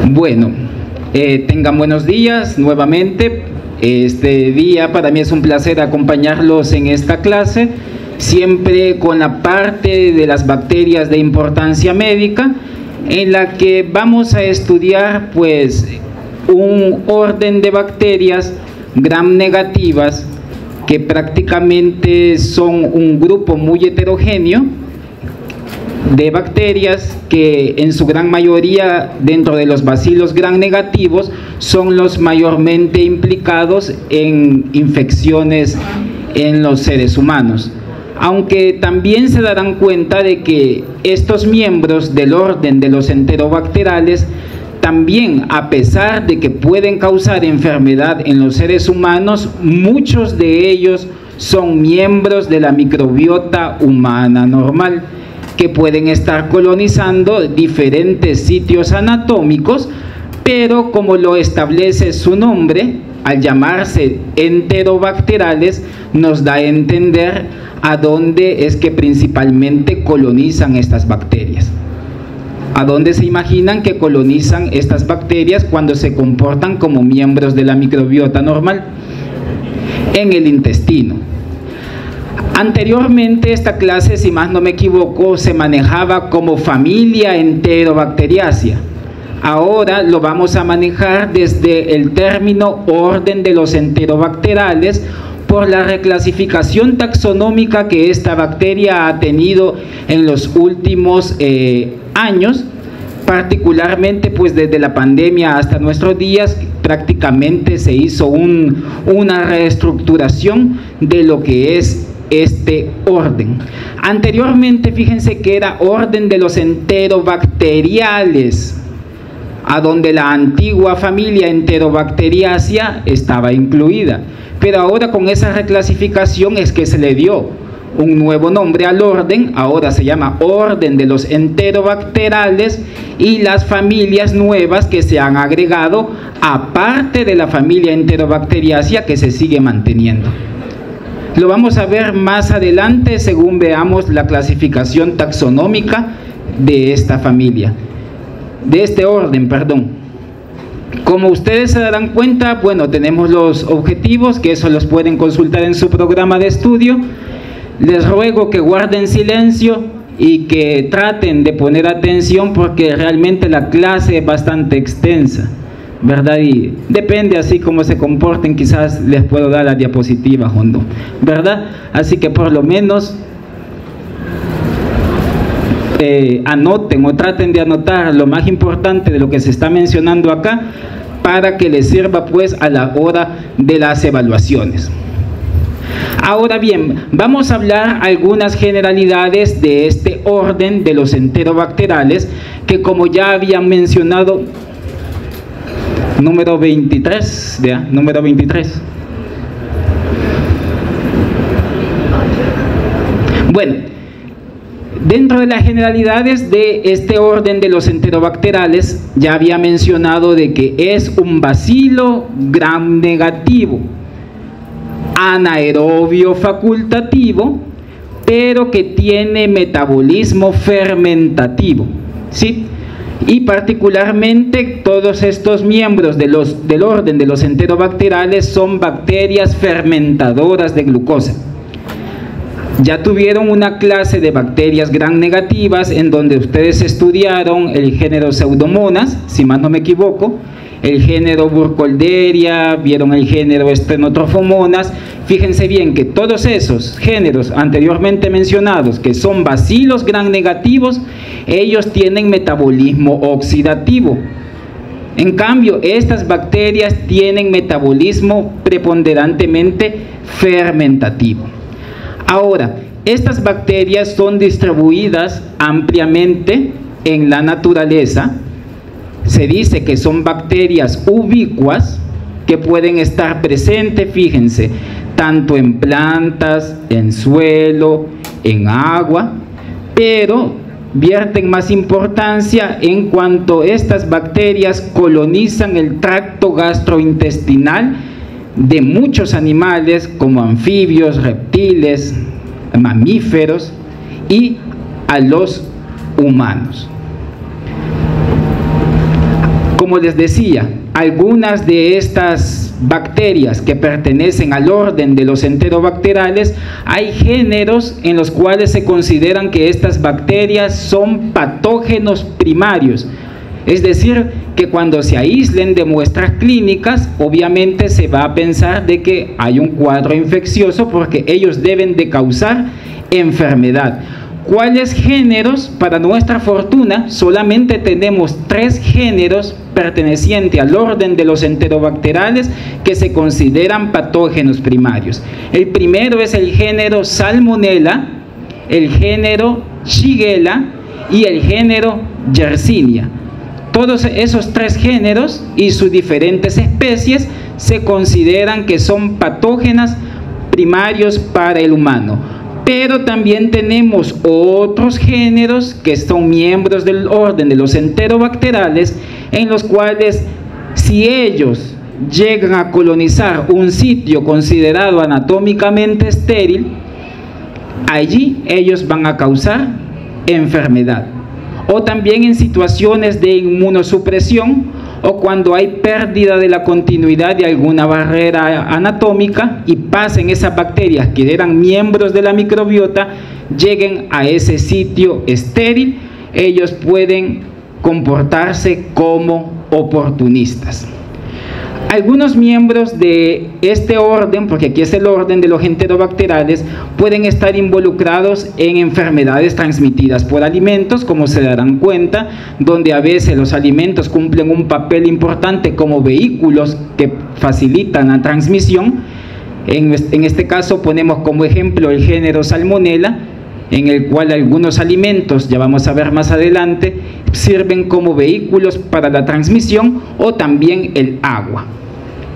Bueno, tengan buenos días nuevamente. Este día para mí es un placer acompañarlos en esta clase, siempre con la parte de las bacterias de importancia médica, en la que vamos a estudiar pues un orden de bacterias gram negativas que prácticamente son un grupo muy heterogéneo de bacterias que en su gran mayoría dentro de los bacilos gram negativos son los mayormente implicados en infecciones en los seres humanos. Aunque también se darán cuenta de que estos miembros del orden de los enterobacterales también, a pesar de que pueden causar enfermedad en los seres humanos, muchos de ellos son miembros de la microbiota humana normal, que pueden estar colonizando diferentes sitios anatómicos, pero como lo establece su nombre, al llamarse enterobacterales, nos da a entender a dónde es que principalmente colonizan estas bacterias. ¿A dónde se imaginan que colonizan estas bacterias cuando se comportan como miembros de la microbiota normal? En el intestino. Anteriormente esta clase, si más no me equivoco, se manejaba como familia Enterobacteriaceae. Ahora lo vamos a manejar desde el término orden de los enterobacterales por la reclasificación taxonómica que esta bacteria ha tenido en los últimos años, particularmente pues desde la pandemia hasta nuestros días prácticamente se hizo una reestructuración de lo que es este orden. Anteriormente fíjense que era orden de los enterobacteriales, a donde la antigua familia Enterobacteriaceae estaba incluida, pero ahora con esa reclasificación es que se le dio un nuevo nombre al orden. Ahora se llama orden de los enterobacterales y las familias nuevas que se han agregado aparte de la familia Enterobacteriaceae que se sigue manteniendo. Lo vamos a ver más adelante según veamos la clasificación taxonómica de esta familia, de este orden, perdón. Como ustedes se darán cuenta, bueno, tenemos los objetivos, que eso los pueden consultar en su programa de estudio. Les ruego que guarden silencio y que traten de poner atención porque realmente la clase es bastante extensa, ¿verdad? Y depende así como se comporten, quizás les puedo dar las diapositivas o no, ¿verdad? Así que por lo menos anoten o traten de anotar lo más importante de lo que se está mencionando acá para que les sirva pues a la hora de las evaluaciones. Ahora bien, vamos a hablar algunas generalidades de este orden de los enterobacterales que, como ya habían mencionado, número 23, ¿ya? Número 23. Bueno, dentro de las generalidades de este orden de los enterobacterales, ya había mencionado de que es un bacilo gram negativo, anaerobio facultativo, pero que tiene metabolismo fermentativo, ¿sí? Y particularmente todos estos miembros del orden de los enterobacterales son bacterias fermentadoras de glucosa. Ya tuvieron una clase de bacterias gram negativas en donde ustedes estudiaron el género Pseudomonas, si más no me equivoco, el género Burkholderia, vieron el género Stenotrophomonas. Fíjense bien que todos esos géneros anteriormente mencionados, que son bacilos gram negativos, ellos tienen metabolismo oxidativo. En cambio, estas bacterias tienen metabolismo preponderantemente fermentativo. Ahora, estas bacterias son distribuidas ampliamente en la naturaleza. Se dice que son bacterias ubicuas que pueden estar presentes, fíjense, tanto en plantas, en suelo, en agua, pero vierten más importancia en cuanto estas bacterias colonizan el tracto gastrointestinal de muchos animales como anfibios, reptiles, mamíferos y a los humanos. como les decía, algunas de estas bacterias que pertenecen al orden de los enterobacteriales, hay géneros en los cuales se consideran que estas bacterias son patógenos primarios. Es decir, que cuando se aíslen de muestras clínicas, obviamente se va a pensar de que hay un cuadro infeccioso porque ellos deben de causar enfermedad. ¿Cuáles géneros? Para nuestra fortuna, solamente tenemos 3 géneros pertenecientes al orden de los enterobacteriales que se consideran patógenos primarios. El primero es el género Salmonella, el género Shigella y el género Yersinia. Todos esos 3 géneros y sus diferentes especies se consideran que son patógenas primarios para el humano. Pero también tenemos otros géneros que son miembros del orden de los enterobacteriales, en los cuales si ellos llegan a colonizar un sitio considerado anatómicamente estéril, allí ellos van a causar enfermedad. O también en situaciones de inmunosupresión o cuando hay pérdida de la continuidad de alguna barrera anatómica y pasen esas bacterias que eran miembros de la microbiota, lleguen a ese sitio estéril, ellos pueden comportarse como oportunistas. Algunos miembros de este orden, porque aquí es el orden de los enterobacteriales, pueden estar involucrados en enfermedades transmitidas por alimentos, como se darán cuenta, donde a veces los alimentos cumplen un papel importante como vehículos que facilitan la transmisión. En este caso ponemos como ejemplo el género Salmonella, en el cual algunos alimentos, ya vamos a ver más adelante, sirven como vehículos para la transmisión, o también el agua.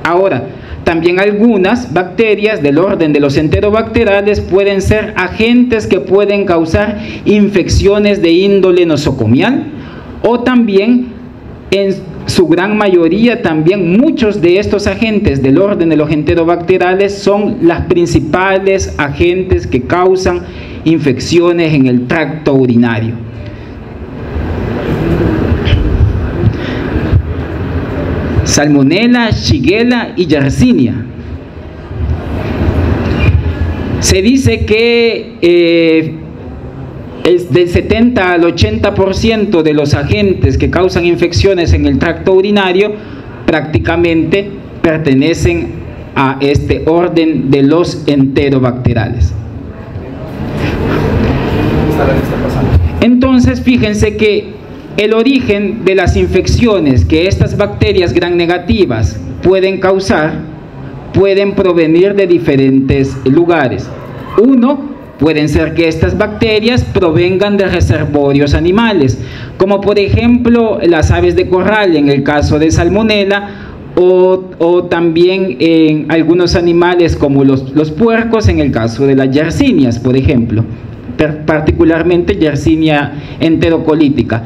Ahora, también algunas bacterias del orden de los enterobacteriales pueden ser agentes que pueden causar infecciones de índole nosocomial, o también en su gran mayoría también muchos de estos agentes del orden de los enterobacteriales son las principales agentes que causan infecciones en el tracto urinario. Salmonella, Shigella y Yersinia. Se dice que es del 70 al 80% de los agentes que causan infecciones en el tracto urinario prácticamente pertenecen a este orden de los enterobacteriales. Entonces, fíjense que el origen de las infecciones que estas bacterias gram negativas pueden causar pueden provenir de diferentes lugares. Uno, pueden ser que estas bacterias provengan de reservorios animales, como por ejemplo las aves de corral en el caso de Salmonella, o también en algunos animales como los puercos en el caso de las yersinias, por ejemplo, particularmente Yersinia enterocolítica.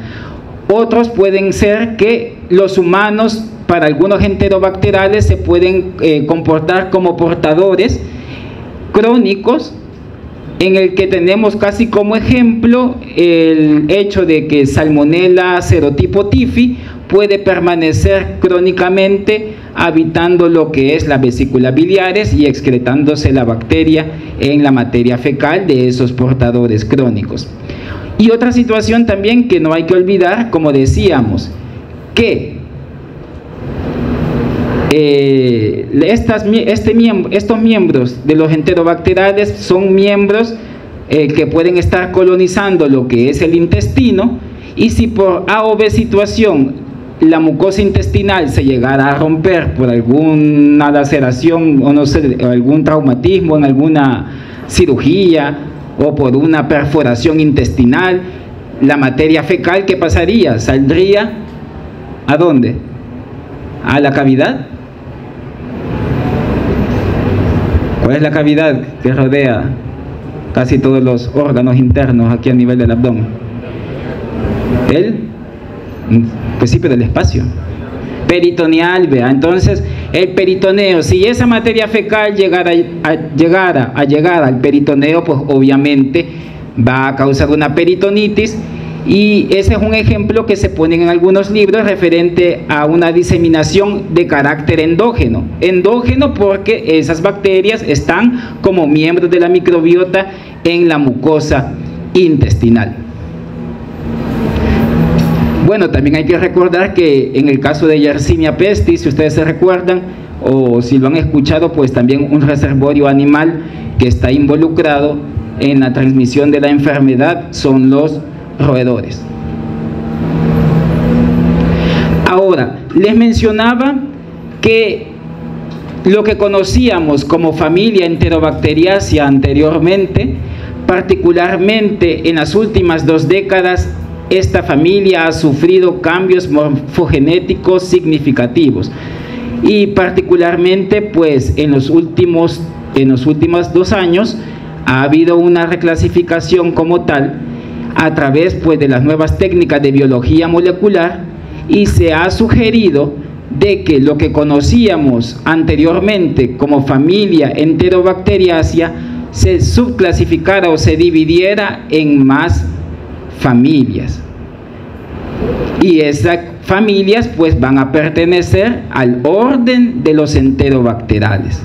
Otros pueden ser que los humanos, para algunos enterobacteriales, se pueden comportar como portadores crónicos, en el que tenemos casi como ejemplo el hecho de que Salmonella serotipo TIFI puede permanecer crónicamente habitando lo que es la vesícula biliares y excretándose la bacteria en la materia fecal de esos portadores crónicos. Y otra situación también que no hay que olvidar, como decíamos, que estos miembros de los enterobacteriales son miembros que pueden estar colonizando lo que es el intestino, y si por A o B situación la mucosa intestinal se llegara a romper por alguna laceración o no sé, algún traumatismo en alguna cirugía o por una perforación intestinal, la materia fecal, ¿qué pasaría? ¿Saldría a dónde? ¿A la cavidad? ¿Cuál es la cavidad que rodea casi todos los órganos internos aquí a nivel del abdomen? Pues sí, pero el espacio peritoneal, vea. Entonces el peritoneo, si esa materia fecal llegara a llegar al peritoneo, pues obviamente va a causar una peritonitis, Y ese es un ejemplo que se pone en algunos libros referente a una diseminación de carácter endógeno. Endógeno porque esas bacterias están como miembros de la microbiota en la mucosa intestinal. Bueno, también hay que recordar que en el caso de Yersinia pestis, si ustedes se recuerdan o si lo han escuchado, pues también un reservorio animal que está involucrado en la transmisión de la enfermedad son los roedores. Ahora, les mencionaba que lo que conocíamos como familia Enterobacteriaceae anteriormente, particularmente en las últimas 2 décadas, esta familia ha sufrido cambios morfogenéticos significativos y particularmente pues en los últimos 2 años ha habido una reclasificación como tal a través pues de las nuevas técnicas de biología molecular, y se ha sugerido de que lo que conocíamos anteriormente como familia Enterobacteriaceae se subclasificara o se dividiera en más familias, y esas familias pues van a pertenecer al orden de los enterobacterales.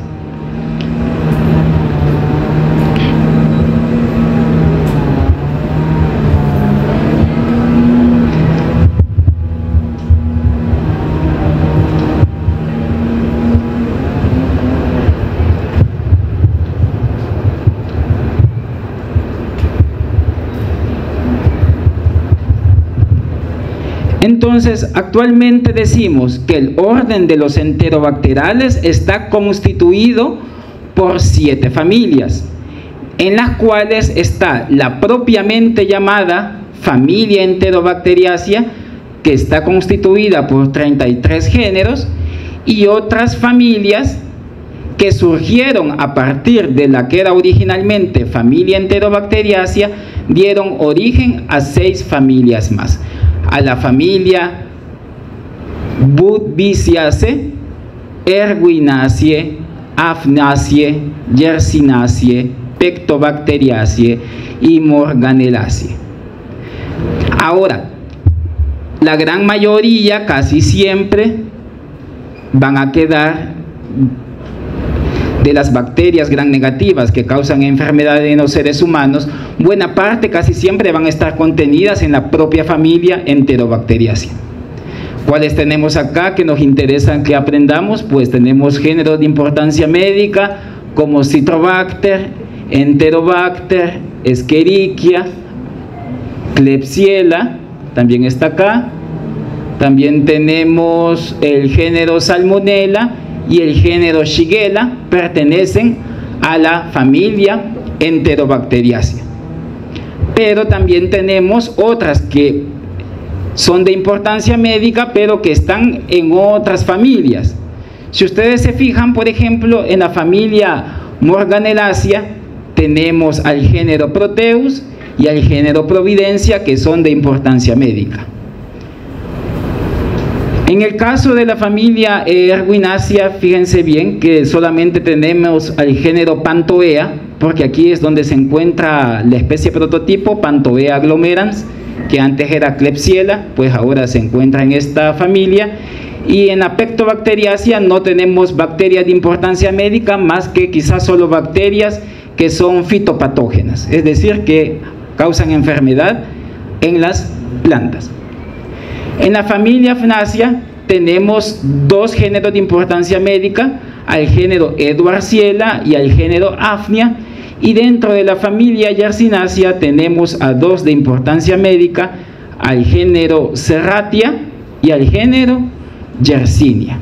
Entonces, actualmente decimos que el orden de los enterobacterales está constituido por 7 familias, en las cuales está la propiamente llamada familia Enterobacteriaceae, que está constituida por 33 géneros, y otras familias que surgieron a partir de la que era originalmente familia Enterobacteriaceae, dieron origen a 6 familias más, a la familia Budbisiaceae, Erwinaceae, Aphnaceae, Yersinaceae, Pectobacteriaceae y Morganelaceae. Ahora, la gran mayoría, casi siempre, van a quedar de las bacterias gram negativas que causan enfermedades en los seres humanos. Buena parte, casi siempre, van a estar contenidas en la propia familia Enterobacteriaceae. ¿Cuáles tenemos acá que nos interesan que aprendamos? Pues tenemos géneros de importancia médica como Citrobacter, Enterobacter, Escherichia, Klebsiella, también está acá. También tenemos el género Salmonella y el género Shigella, pertenecen a la familia Enterobacteriaceae. Pero también tenemos otras que son de importancia médica, pero que están en otras familias. Si ustedes se fijan, por ejemplo, en la familia Morganelaceae tenemos al género Proteus y al género Providencia, que son de importancia médica. En el caso de la familia Erwinaceae, fíjense bien que solamente tenemos al género Panthoea, porque aquí es donde se encuentra la especie prototipo, Panthoea aglomerans, que antes era Klebsiella, pues ahora se encuentra en esta familia. Y en la Pectobacteriaceae no tenemos bacterias de importancia médica, más que quizás solo bacterias que son fitopatógenas, es decir, que causan enfermedad en las plantas. En la familia Aphnaceae tenemos 2 géneros de importancia médica, al género Edwardziella y al género Aphnia, y dentro de la familia Yersinaceae tenemos a 2 de importancia médica, al género Serratia y al género Yersinia.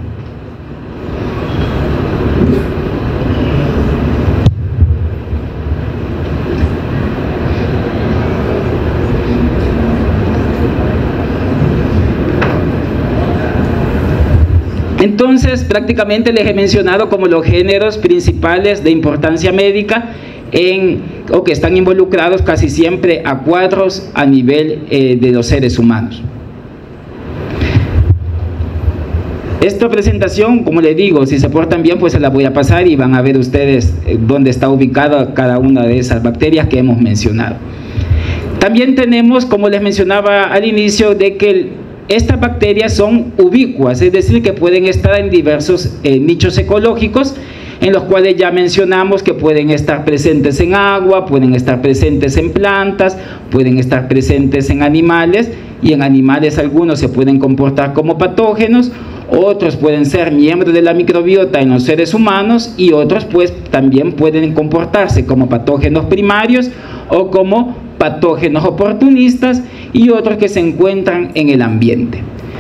Entonces, prácticamente les he mencionado como los géneros principales de importancia médica o que están involucrados casi siempre acuatos a nivel de los seres humanos. Esta presentación, como les digo, si se portan bien, pues se la voy a pasar y van a ver ustedes dónde está ubicada cada una de esas bacterias que hemos mencionado. También tenemos, como les mencionaba al inicio, de que estas bacterias son ubicuas, es decir, que pueden estar en diversos nichos ecológicos, en los cuales ya mencionamos que pueden estar presentes en agua, pueden estar presentes en plantas, pueden estar presentes en animales, y en animales algunos se pueden comportar como patógenos, otros pueden ser miembros de la microbiota en los seres humanos, y otros pues también pueden comportarse como patógenos primarios o como patógenos oportunistas, y otros que se encuentran en el ambiente.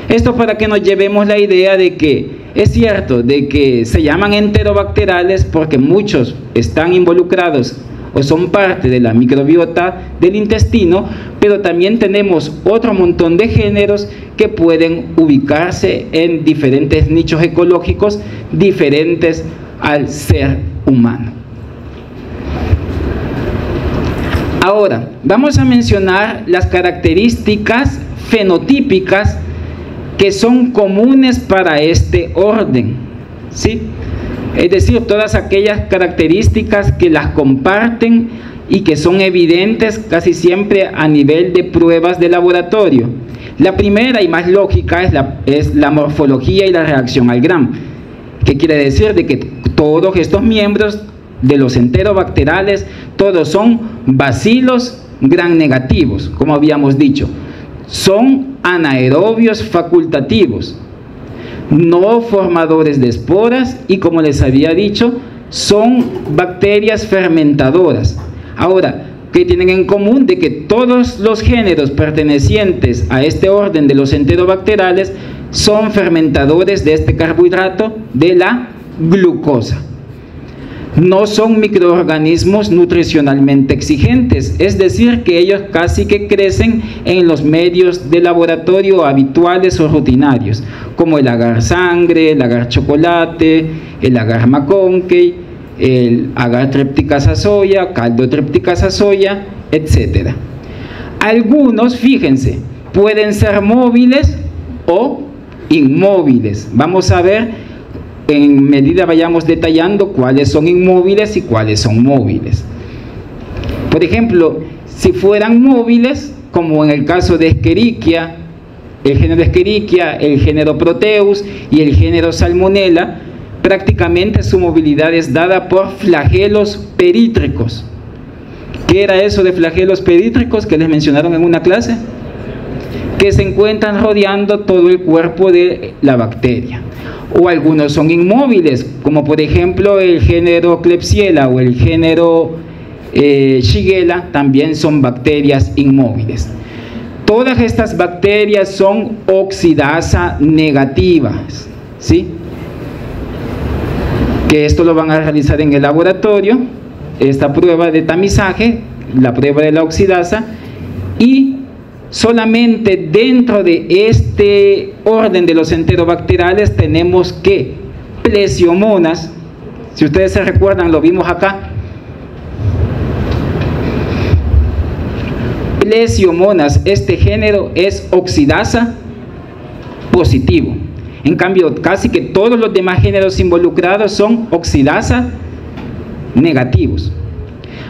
Esto para que nos llevemos la idea de que es cierto de que se llaman enterobacteriales porque muchos están involucrados o son parte de la microbiota del intestino, pero también tenemos otro montón de géneros que pueden ubicarse en diferentes nichos ecológicos diferentes al ser humano. Ahora, vamos a mencionar las características fenotípicas que son comunes para este orden, ¿sí? Es decir, todas aquellas características que las comparten y que son evidentes casi siempre a nivel de pruebas de laboratorio. La primera y más lógica es la morfología y la reacción al Gram, que quiere decir de que todos estos miembros de los enterobacteriales, todos son bacilos gram negativos, como habíamos dicho. Son anaerobios facultativos, no formadores de esporas, y como les había dicho, son bacterias fermentadoras. Ahora, ¿qué tienen en común? De que todos los géneros pertenecientes a este orden de los enterobacteriales son fermentadores de este carbohidrato, de la glucosa. No son microorganismos nutricionalmente exigentes, es decir, que ellos casi que crecen en los medios de laboratorio habituales o rutinarios, como el agar sangre, el agar chocolate, el agar McConkey, el agar tripticasa soya, caldo tripticasa soya, etc. Algunos, fíjense, pueden ser móviles o inmóviles. Vamos a ver en medida vayamos detallando cuáles son inmóviles y cuáles son móviles. Por ejemplo, si fueran móviles, como en el caso de Escherichia, el género Escherichia, el género Proteus y el género Salmonella, prácticamente su movilidad es dada por flagelos perítricos. ¿Qué era eso de flagelos perítricos que les mencionaron en una clase? Que se encuentran rodeando todo el cuerpo de la bacteria. O algunos son inmóviles, como por ejemplo el género Klebsiella o el género Shigella, también son bacterias inmóviles. Todas estas bacterias son oxidasa negativas, ¿sí? Que esto lo van a realizar en el laboratorio, esta prueba de tamizaje, la prueba de la oxidasa, y solamente dentro de este orden de los enterobacteriales tenemos que plesiomonas, si ustedes se recuerdan, lo vimos acá, plesiomonas, este género es oxidasa positivo. En cambio, casi que todos los demás géneros involucrados son oxidasa negativos.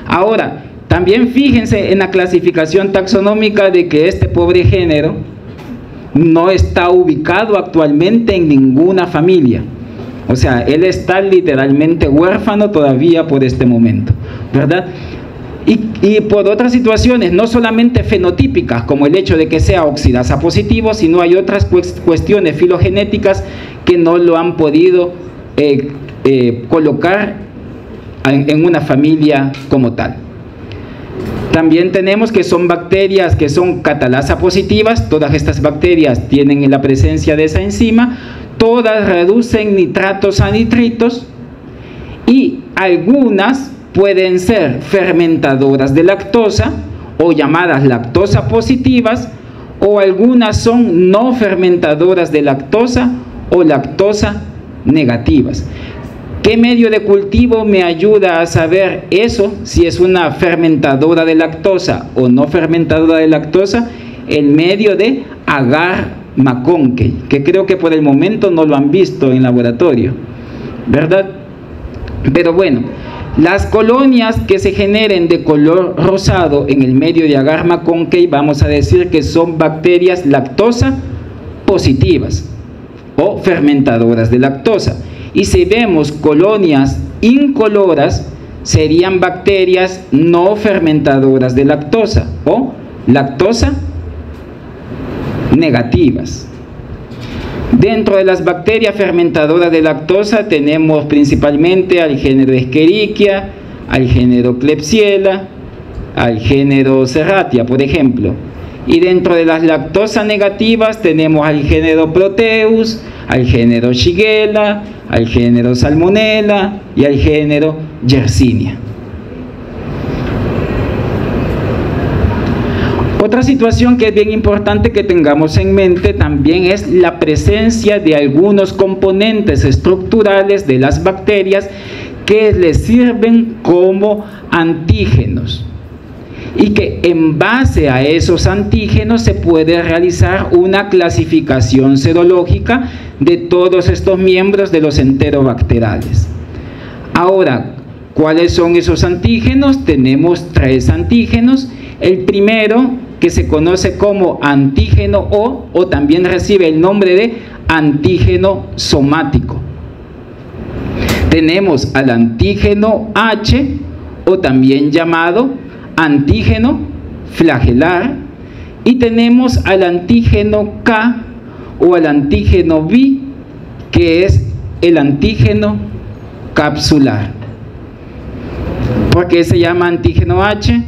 Ahora, también fíjense en la clasificación taxonómica de que este pobre género no está ubicado actualmente en ninguna familia. O sea, él está literalmente huérfano todavía por este momento, ¿verdad? Y por otras situaciones, no solamente fenotípicas, como el hecho de que sea oxidasa positivo, sino hay otras cuestiones filogenéticas que no lo han podido colocar en una familia como tal. También tenemos que son bacterias que son catalasa positivas. Todas estas bacterias tienen la presencia de esa enzima, todas reducen nitratos a nitritos, y algunas pueden ser fermentadoras de lactosa o llamadas lactosa positivas, o algunas son no fermentadoras de lactosa o lactosa negativas. ¿Qué medio de cultivo me ayuda a saber eso, si es una fermentadora de lactosa o no fermentadora de lactosa? El medio de agar McConkey, que creo que por el momento no lo han visto en laboratorio, ¿verdad? Pero bueno, Las colonias que se generen de color rosado en el medio de agar McConkey, vamos a decir que son bacterias lactosa positivas o fermentadoras de lactosa. Y si vemos colonias incoloras, serían bacterias no fermentadoras de lactosa o lactosa negativas. Dentro de las bacterias fermentadoras de lactosa tenemos principalmente al género Escherichia, al género Klebsiella, al género Serratia, por ejemplo. Y dentro de las lactosa negativas tenemos al género Proteus, al género Shigella, al género Salmonella y al género Yersinia. Otra situación que es bien importante que tengamos en mente también es la presencia de algunos componentes estructurales de las bacterias que les sirven como antígenos, y que en base a esos antígenos se puede realizar una clasificación serológica de todos estos miembros de los enterobacterales. Ahora, ¿cuáles son esos antígenos? Tenemos 3 antígenos. El primero, que se conoce como antígeno o también recibe el nombre de antígeno somático. Tenemos al antígeno H, o también llamado antígeno flagelar, y tenemos al antígeno K o al antígeno B, que es el antígeno capsular. ¿Por qué se llama antígeno H?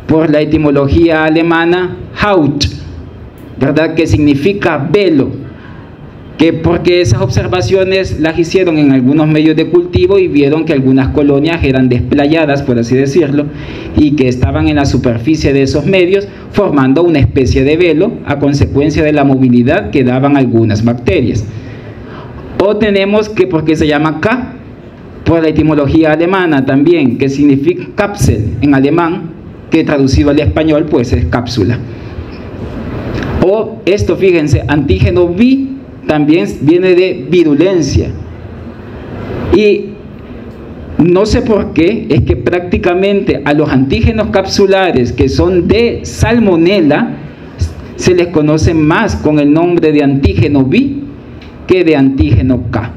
Por la etimología alemana Haut, ¿verdad?, que significa velo, porque esas observaciones las hicieron en algunos medios de cultivo y vieron que algunas colonias eran desplayadas, por así decirlo, y que estaban en la superficie de esos medios formando una especie de velo a consecuencia de la movilidad que daban algunas bacterias. O tenemos que, porque se llama K, por la etimología alemana también, que significa Kapsel en alemán, que traducido al español pues es cápsula. O esto, fíjense, antígeno B también viene de virulencia, y no sé por qué es que prácticamente a los antígenos capsulares que son de Salmonella se les conoce más con el nombre de antígeno B que de antígeno K,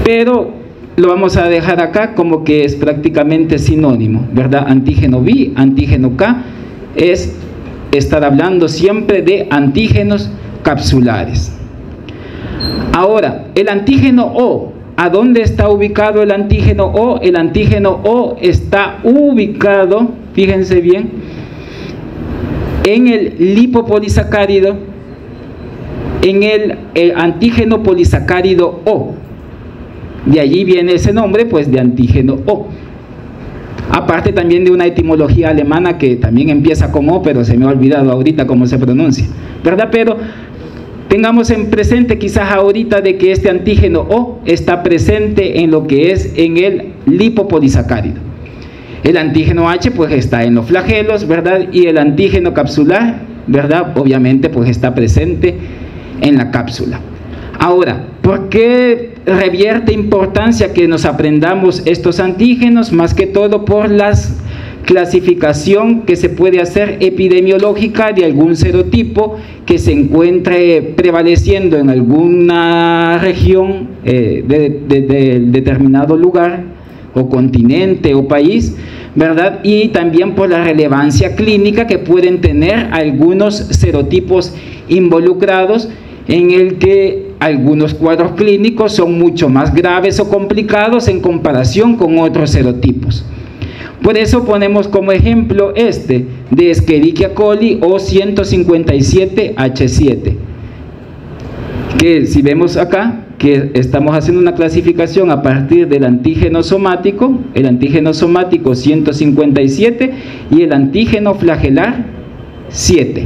pero lo vamos a dejar acá como que es prácticamente sinónimo, ¿verdad? Antígeno B, antígeno K, es estar hablando siempre de antígenos capsulares. Ahora, el antígeno O, ¿a dónde está ubicado el antígeno O? El antígeno O está ubicado, fíjense bien, en el lipopolisacárido, en el antígeno polisacárido O. De allí viene ese nombre, pues, de antígeno O. Aparte también de una etimología alemana que también empieza con O, pero se me ha olvidado ahorita cómo se pronuncia, ¿verdad? Pero tengamos en presente quizás ahorita de que este antígeno O está presente en lo que es en el lipopolisacárido. El antígeno H pues está en los flagelos, ¿verdad? Y el antígeno capsular, ¿verdad?, obviamente pues está presente en la cápsula. Ahora, ¿por qué revierte importancia que nos aprendamos estos antígenos? Más que todo por la clasificación que se puede hacer epidemiológica de algún serotipo que se encuentre prevaleciendo en alguna región de determinado lugar o continente o país, ¿verdad? Y también por la relevancia clínica que pueden tener algunos serotipos involucrados, en el que algunos cuadros clínicos son mucho más graves o complicados en comparación con otros serotipos. Por eso ponemos como ejemplo este de Escherichia coli o 157H7, que si vemos acá que estamos haciendo una clasificación a partir del antígeno somático, el antígeno somático 157 y el antígeno flagelar 7.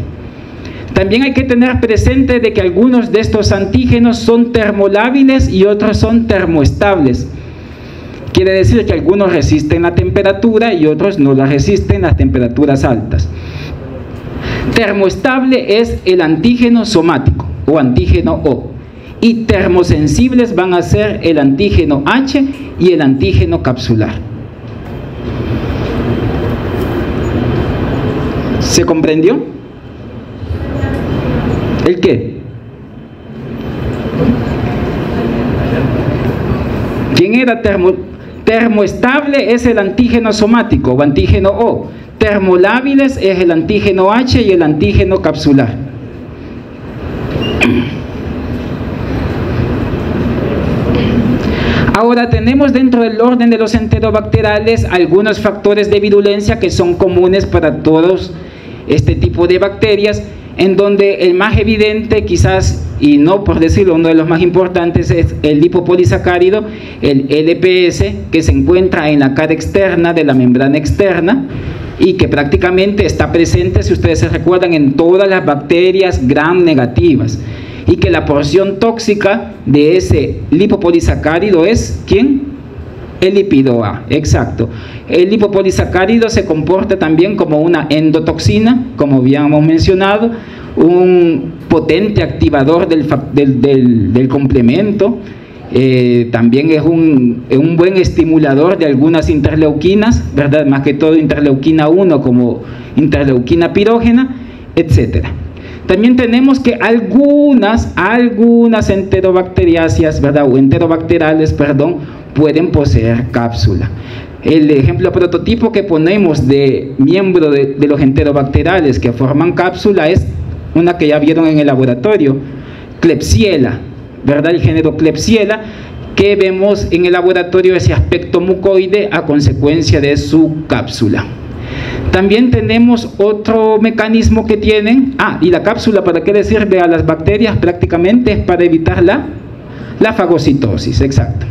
También hay que tener presente de que algunos de estos antígenos son termolábiles y otros son termoestables. Quiere decir que algunos resisten la temperatura y otros no la resisten las temperaturas altas. Termoestable es el antígeno somático o antígeno O, y termosensibles van a ser el antígeno H y el antígeno capsular. ¿Se comprendió? ¿El qué? ¿Quién era termoestable? Es el antígeno somático o antígeno O. Termolábiles es el antígeno H y el antígeno capsular. Ahora tenemos dentro del orden de los enterobacteriales algunos factores de virulencia que son comunes para todos este tipo de bacterias, en donde el más evidente quizás, y no por decirlo, uno de los más importantes es el lipopolisacárido, el LPS, que se encuentra en la cara externa de la membrana externa y que prácticamente está presente, si ustedes se recuerdan, en todas las bacterias gram negativas, y que la porción tóxica de ese lipopolisacárido es, ¿quién? El lípido A, exacto. El lipopolisacárido se comporta también como una endotoxina, como habíamos mencionado, un potente activador del complemento, también es un buen estimulador de algunas interleuquinas, ¿verdad? Más que todo interleuquina 1 como interleuquina pirógena, etcétera. También tenemos que algunas enterobacteriáceas, ¿verdad? O enterobacterales, perdón, pueden poseer cápsula. El ejemplo prototipo que ponemos de miembro de los enterobacterales que forman cápsula es una que ya vieron en el laboratorio, Klebsiella, ¿verdad? El género Klebsiella, que vemos en el laboratorio ese aspecto mucoide a consecuencia de su cápsula. También tenemos otro mecanismo que tienen, y la cápsula, ¿para qué le sirve a las bacterias? Prácticamente es para evitar la fagocitosis, exacto.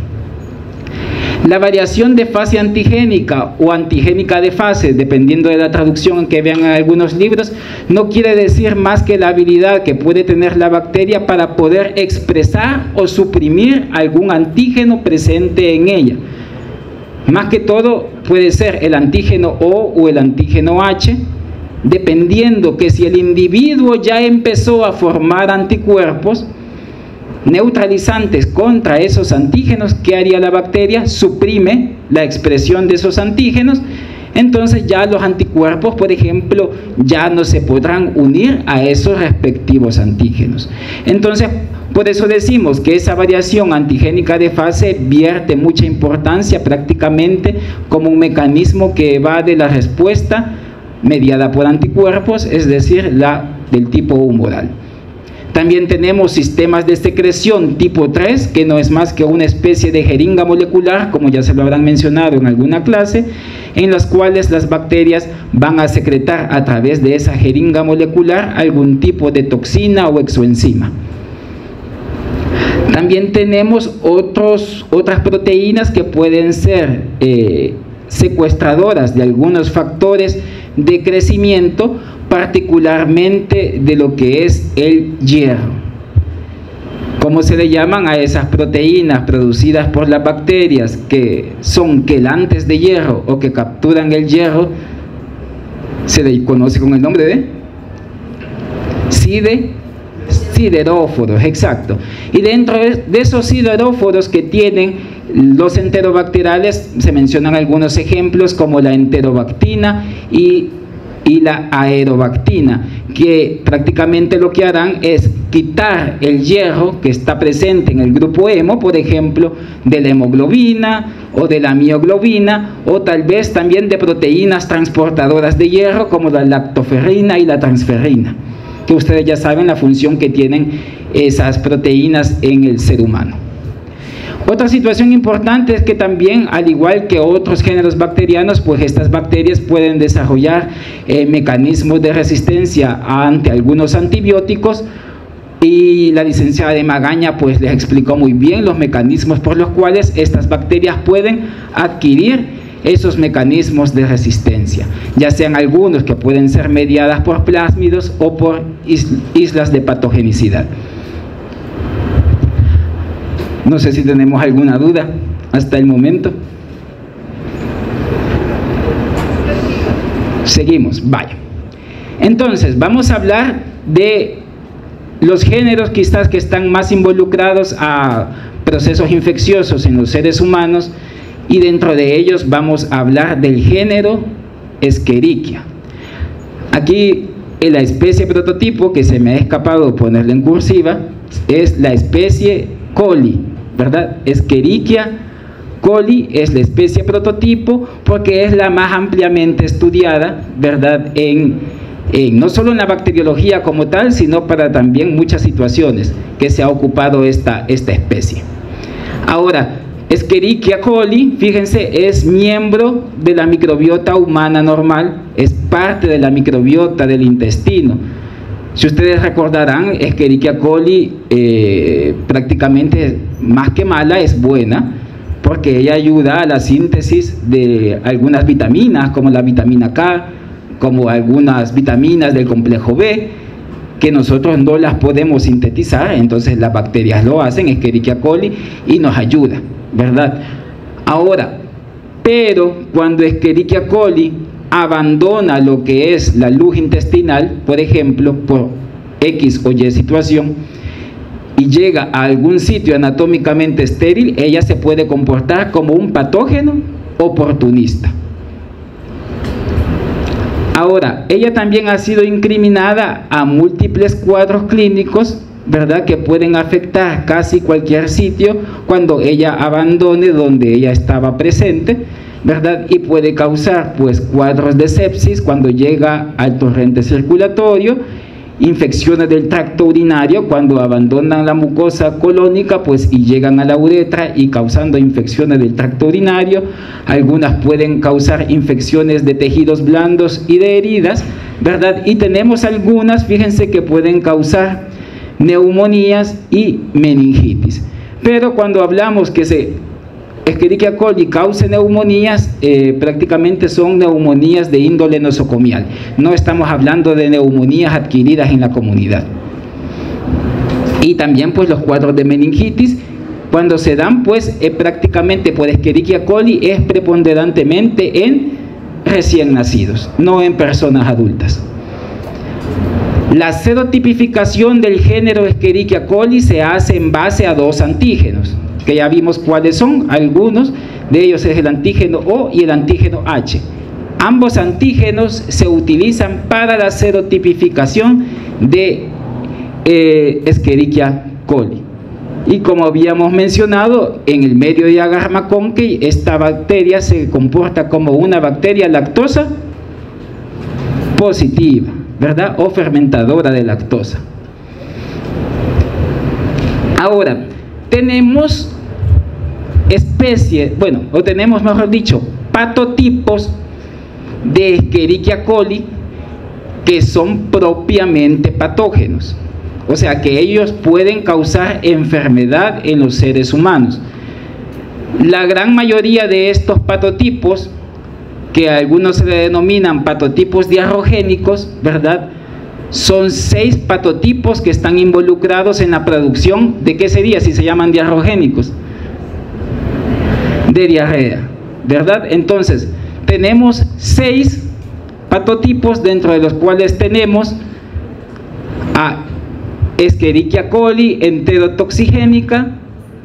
La variación de fase antigénica o antigénica de fase, dependiendo de la traducción que vean en algunos libros, no quiere decir más que la habilidad que puede tener la bacteria para poder expresar o suprimir algún antígeno presente en ella. Más que todo puede ser el antígeno O el antígeno H, dependiendo que si el individuo ya empezó a formar anticuerpos neutralizantes contra esos antígenos, ¿qué haría la bacteria? Suprime la expresión de esos antígenos, entonces ya los anticuerpos, por ejemplo, ya no se podrán unir a esos respectivos antígenos. Entonces, por eso decimos que esa variación antigénica de fase vierte mucha importancia prácticamente como un mecanismo que va de la respuesta mediada por anticuerpos, es decir, la del tipo humoral. También tenemos sistemas de secreción tipo 3, que no es más que una especie de jeringa molecular, como ya se lo habrán mencionado en alguna clase, en las cuales las bacterias van a secretar a través de esa jeringa molecular algún tipo de toxina o exoenzima. También tenemos otras proteínas que pueden ser secuestradoras de algunos factores de crecimiento, particularmente de lo que es el hierro. ¿Cómo se le llaman a esas proteínas producidas por las bacterias que son quelantes de hierro o que capturan el hierro? Se le conoce con el nombre de sideróforos, exacto. Y dentro de esos sideróforos que tienen los enterobacteriales se mencionan algunos ejemplos como la enterobactina y la aerobactina, que prácticamente lo que harán es quitar el hierro que está presente en el grupo hemo, por ejemplo, de la hemoglobina o de la mioglobina, o tal vez también de proteínas transportadoras de hierro como la lactoferrina y la transferrina, que ustedes ya saben la función que tienen esas proteínas en el ser humano. Otra situación importante es que también, al igual que otros géneros bacterianos, pues estas bacterias pueden desarrollar mecanismos de resistencia ante algunos antibióticos, y la licenciada de Magaña pues les explicó muy bien los mecanismos por los cuales estas bacterias pueden adquirir esos mecanismos de resistencia, ya sean algunos que pueden ser mediadas por plásmidos o por islas de patogenicidad. No sé si tenemos alguna duda hasta el momento. Seguimos, vaya. Entonces, vamos a hablar de Los géneros quizás que están más involucrados a procesos infecciosos en los seres humanos, y dentro de ellos vamos a hablar del género Escherichia. Aquí la especie prototipo, que se me ha escapado ponerle en cursiva, es la especie coli, ¿verdad? Escherichia coli es la especie prototipo porque es la más ampliamente estudiada, ¿verdad? No solo en la bacteriología como tal, sino para también muchas situaciones que se ha ocupado esta especie. Ahora, Escherichia coli, fíjense, es miembro de la microbiota humana normal, es parte de la microbiota del intestino. Si ustedes recordarán, Escherichia coli prácticamente más que mala es buena, porque ella ayuda a la síntesis de algunas vitaminas, como la vitamina K, como algunas vitaminas del complejo B, que nosotros no las podemos sintetizar, entonces las bacterias lo hacen, Escherichia coli, y nos ayuda, ¿verdad? Ahora, pero cuando Escherichia coli abandona lo que es la luz intestinal, por ejemplo, por X o Y situación, y llega a algún sitio anatómicamente estéril, ella se puede comportar como un patógeno oportunista. Ahora, ella también ha sido incriminada a múltiples cuadros clínicos, ¿verdad?, que pueden afectar casi cualquier sitio cuando ella abandone donde ella estaba presente, ¿verdad? Y puede causar pues cuadros de sepsis cuando llega al torrente circulatorio, infecciones del tracto urinario cuando abandonan la mucosa colónica pues y llegan a la uretra y causando infecciones del tracto urinario. Algunas pueden causar infecciones de tejidos blandos y de heridas, ¿verdad? Y tenemos algunas, fíjense, que pueden causar neumonías y meningitis. Pero cuando hablamos que Escherichia coli cause neumonías, prácticamente son neumonías de índole nosocomial. No estamos hablando de neumonías adquiridas en la comunidad. Y también pues los cuadros de meningitis, cuando se dan pues prácticamente por Escherichia coli, es preponderantemente en recién nacidos, no en personas adultas. La serotipificación del género Escherichia coli se hace en base a dos antígenos, que ya vimos cuáles son. Algunos de ellos es el antígeno O y el antígeno H. Ambos antígenos se utilizan para la serotipificación de Escherichia coli. Y como habíamos mencionado, en el medio de Agarmacónquei, esta bacteria se comporta como una bacteria lactosa positiva, ¿verdad? O fermentadora de lactosa. Ahora, tenemos especies, bueno, o tenemos, mejor dicho, patotipos de Escherichia coli que son propiamente patógenos, o sea que ellos pueden causar enfermedad en los seres humanos. La gran mayoría de estos patotipos, que algunos se denominan patotipos diarrogénicos, ¿verdad?, son 6 patotipos que están involucrados en la producción de ¿qué sería si se llaman diarrogénicos? De diarrea, ¿verdad? Entonces, tenemos 6 patotipos, dentro de los cuales tenemos a Escherichia coli enterotoxigénica,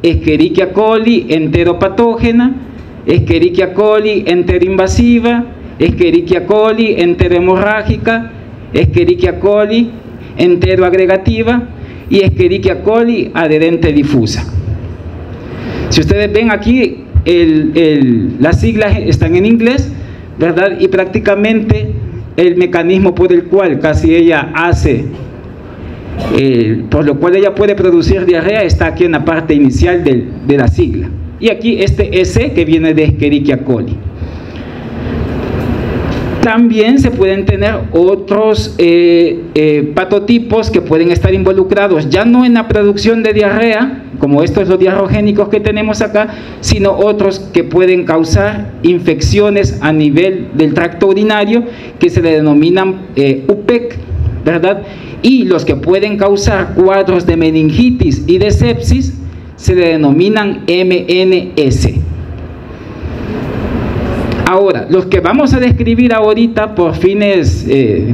Escherichia coli enteropatógena, Escherichia coli enteroinvasiva, Escherichia coli enterohemorrágica, Escherichia coli enteroagregativa y Escherichia coli adherente difusa. Si ustedes ven aquí, las siglas están en inglés, ¿verdad? Y prácticamente el mecanismo por el cual casi ella hace, por lo cual ella puede producir diarrea, está aquí en la parte inicial de la sigla. Y aquí este S que viene de Escherichia coli. También se pueden tener otros patotipos que pueden estar involucrados ya no en la producción de diarrea, como estos los diarrogénicos que tenemos acá, sino otros que pueden causar infecciones a nivel del tracto urinario, que se le denominan UPEC, ¿verdad? Y los que pueden causar cuadros de meningitis y de sepsis se le denominan MNS. Ahora, los que vamos a describir ahorita por fines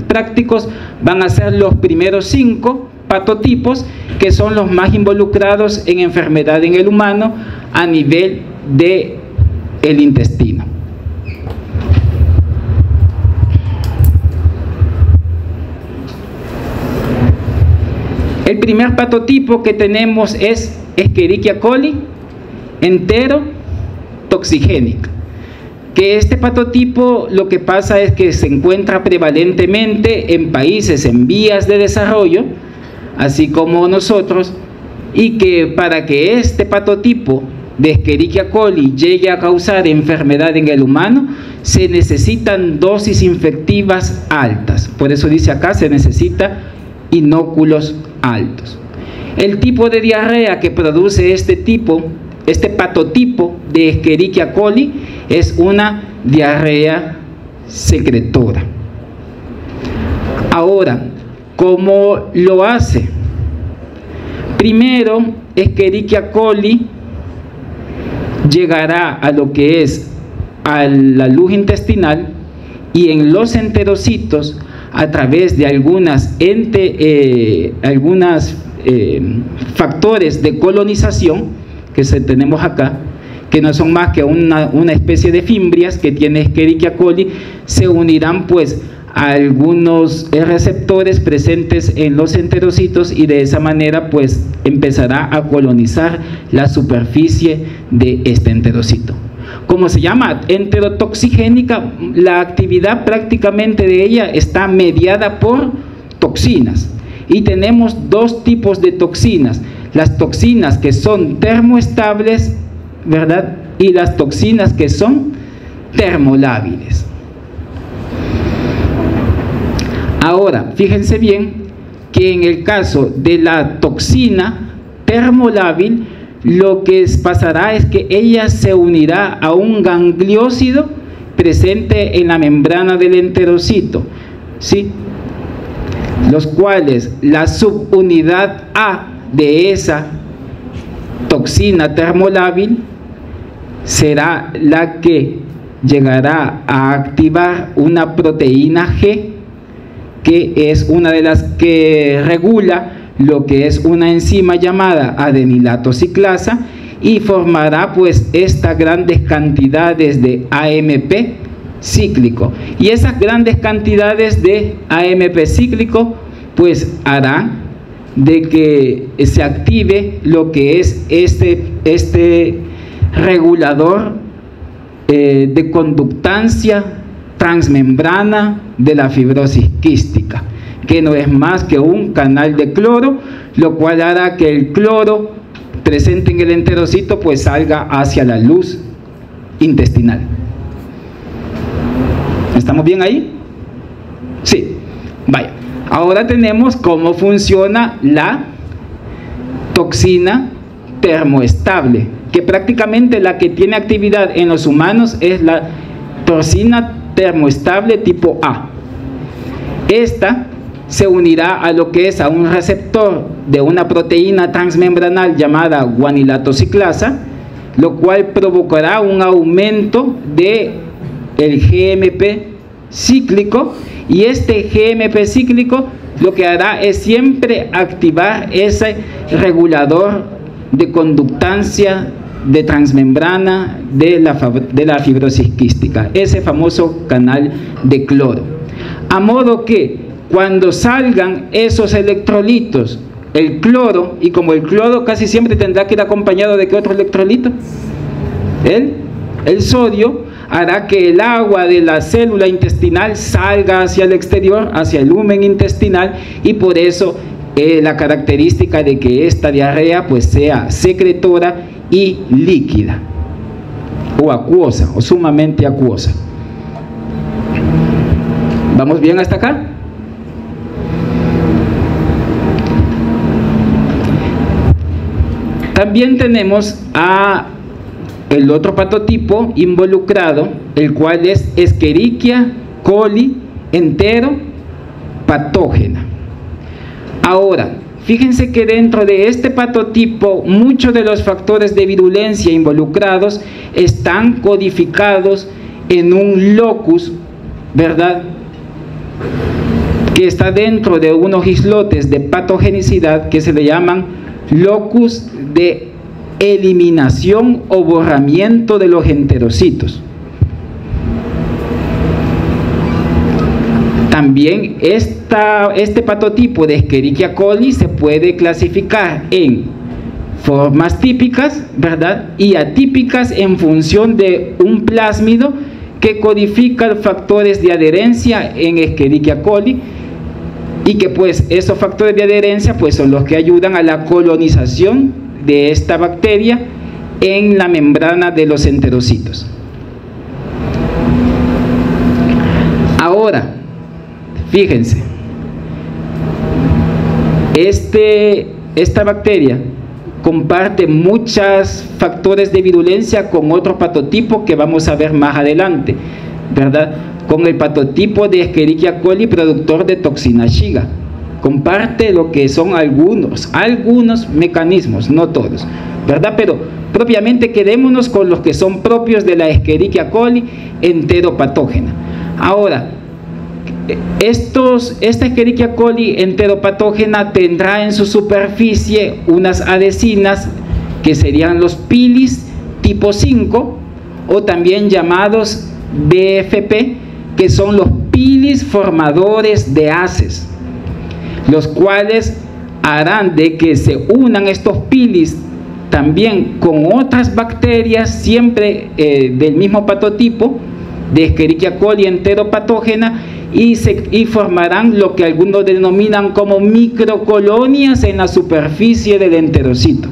prácticos van a ser los primeros 5 patotipos que son los más involucrados en enfermedad en el humano a nivel del intestino. El primer patotipo que tenemos es Escherichia coli enterotoxigénica, que este patotipo lo que pasa es que se encuentra prevalentemente en países en vías de desarrollo, así como nosotros, y que para que este patotipo de Escherichia coli llegue a causar enfermedad en el humano, se necesitan dosis infectivas altas. Por eso dice acá, se necesita inóculos altos. El tipo de diarrea que produce este patotipo de Escherichia coli es una diarrea secretora. Ahora, ¿cómo lo hace? Primero, Escherichia coli llegará a lo que es a la luz intestinal y en los enterocitos a través de algunos factores de colonización que tenemos acá, que no son más que una especie de fimbrias que tiene Escherichia coli, se unirán pues a algunos receptores presentes en los enterocitos y de esa manera pues empezará a colonizar la superficie de este enterocito. Como se llama enterotoxigénica, la actividad prácticamente de ella está mediada por toxinas. Y tenemos dos tipos de toxinas: las toxinas que son termoestables, ¿verdad? Y las toxinas que son termolábiles. Ahora, fíjense bien que en el caso de la toxina termolábil, lo que pasará es que ella se unirá a un gangliósido presente en la membrana del enterocito, ¿sí? Los cuales la subunidad A de esa toxina termolábil será la que llegará a activar una proteína G, que es una de las que regula lo que es una enzima llamada adenilato ciclasa y formará pues estas grandes cantidades de AMP cíclico, y esas grandes cantidades de AMP cíclico pues harán de que se active lo que es este regulador de conductancia transmembrana de la fibrosis quística, que no es más que un canal de cloro, lo cual hará que el cloro presente en el enterocito pues salga hacia la luz intestinal. ¿Estamos bien ahí? Sí. Vaya. Ahora tenemos cómo funciona la toxina termoestable, que prácticamente la que tiene actividad en los humanos es la toxina termoestable tipo A. Esta se unirá a lo que es a un receptor de una proteína transmembranal llamada guanilato ciclasa, lo cual provocará un aumento de el GMP cíclico, y este GMP cíclico lo que hará es siempre activar ese regulador de conductancia de transmembrana de la fibrosis quística, ese famoso canal de cloro, a modo que cuando salgan esos electrolitos, el cloro, y como el cloro casi siempre tendrá que ir acompañado de ¿qué otro electrolito? El sodio, hará que el agua de la célula intestinal salga hacia el exterior, hacia el lumen intestinal, y por eso la característica de que esta diarrea pues sea secretora y líquida, o acuosa, o sumamente acuosa. ¿Vamos bien hasta acá? También tenemos el otro patotipo involucrado, el cual es Escherichia coli enteropatógena. Ahora, fíjense que dentro de este patotipo muchos de los factores de virulencia involucrados están codificados en un locus, ¿verdad?, que está dentro de unos islotes de patogenicidad que se le llaman locus de eliminación o borramiento de los enterocitos. También este patotipo de Escherichia coli se puede clasificar en formas típicas, ¿verdad?, y atípicas en función de un plásmido que codifica factores de adherencia en Escherichia coli, y que pues esos factores de adherencia pues son los que ayudan a la colonización de esta bacteria en la membrana de los enterocitos. Ahora, fíjense, esta bacteria comparte muchos factores de virulencia con otro patotipo que vamos a ver más adelante, ¿verdad?, con el patotipo de Escherichia coli productor de toxina Shiga. Comparte lo que son algunos mecanismos, no todos, ¿verdad? Pero propiamente quedémonos con los que son propios de la Escherichia coli enteropatógena. Ahora, esta Escherichia coli enteropatógena tendrá en su superficie unas adhesinas que serían los pilis tipo 5, o también llamados BFP, que son los pilis formadores de haces, los cuales harán de que se unan estos pilis también con otras bacterias, siempre del mismo patotipo de Escherichia coli enteropatógena, y formarán lo que algunos denominan como microcolonias en la superficie del enterocito.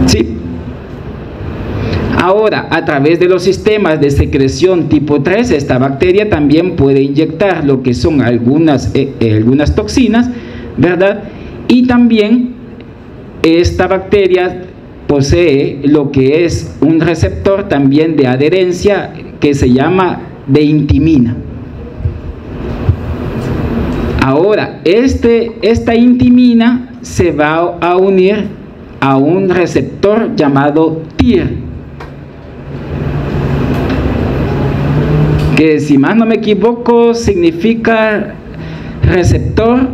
¿Sí? Ahora, a través de los sistemas de secreción tipo 3, esta bacteria también puede inyectar lo que son algunas toxinas, ¿verdad? Y también esta bacteria posee lo que es un receptor también de adherencia que se llama de intimina. Ahora, esta intimina se va a unir a un receptor llamado TIR, que si más no me equivoco significa receptor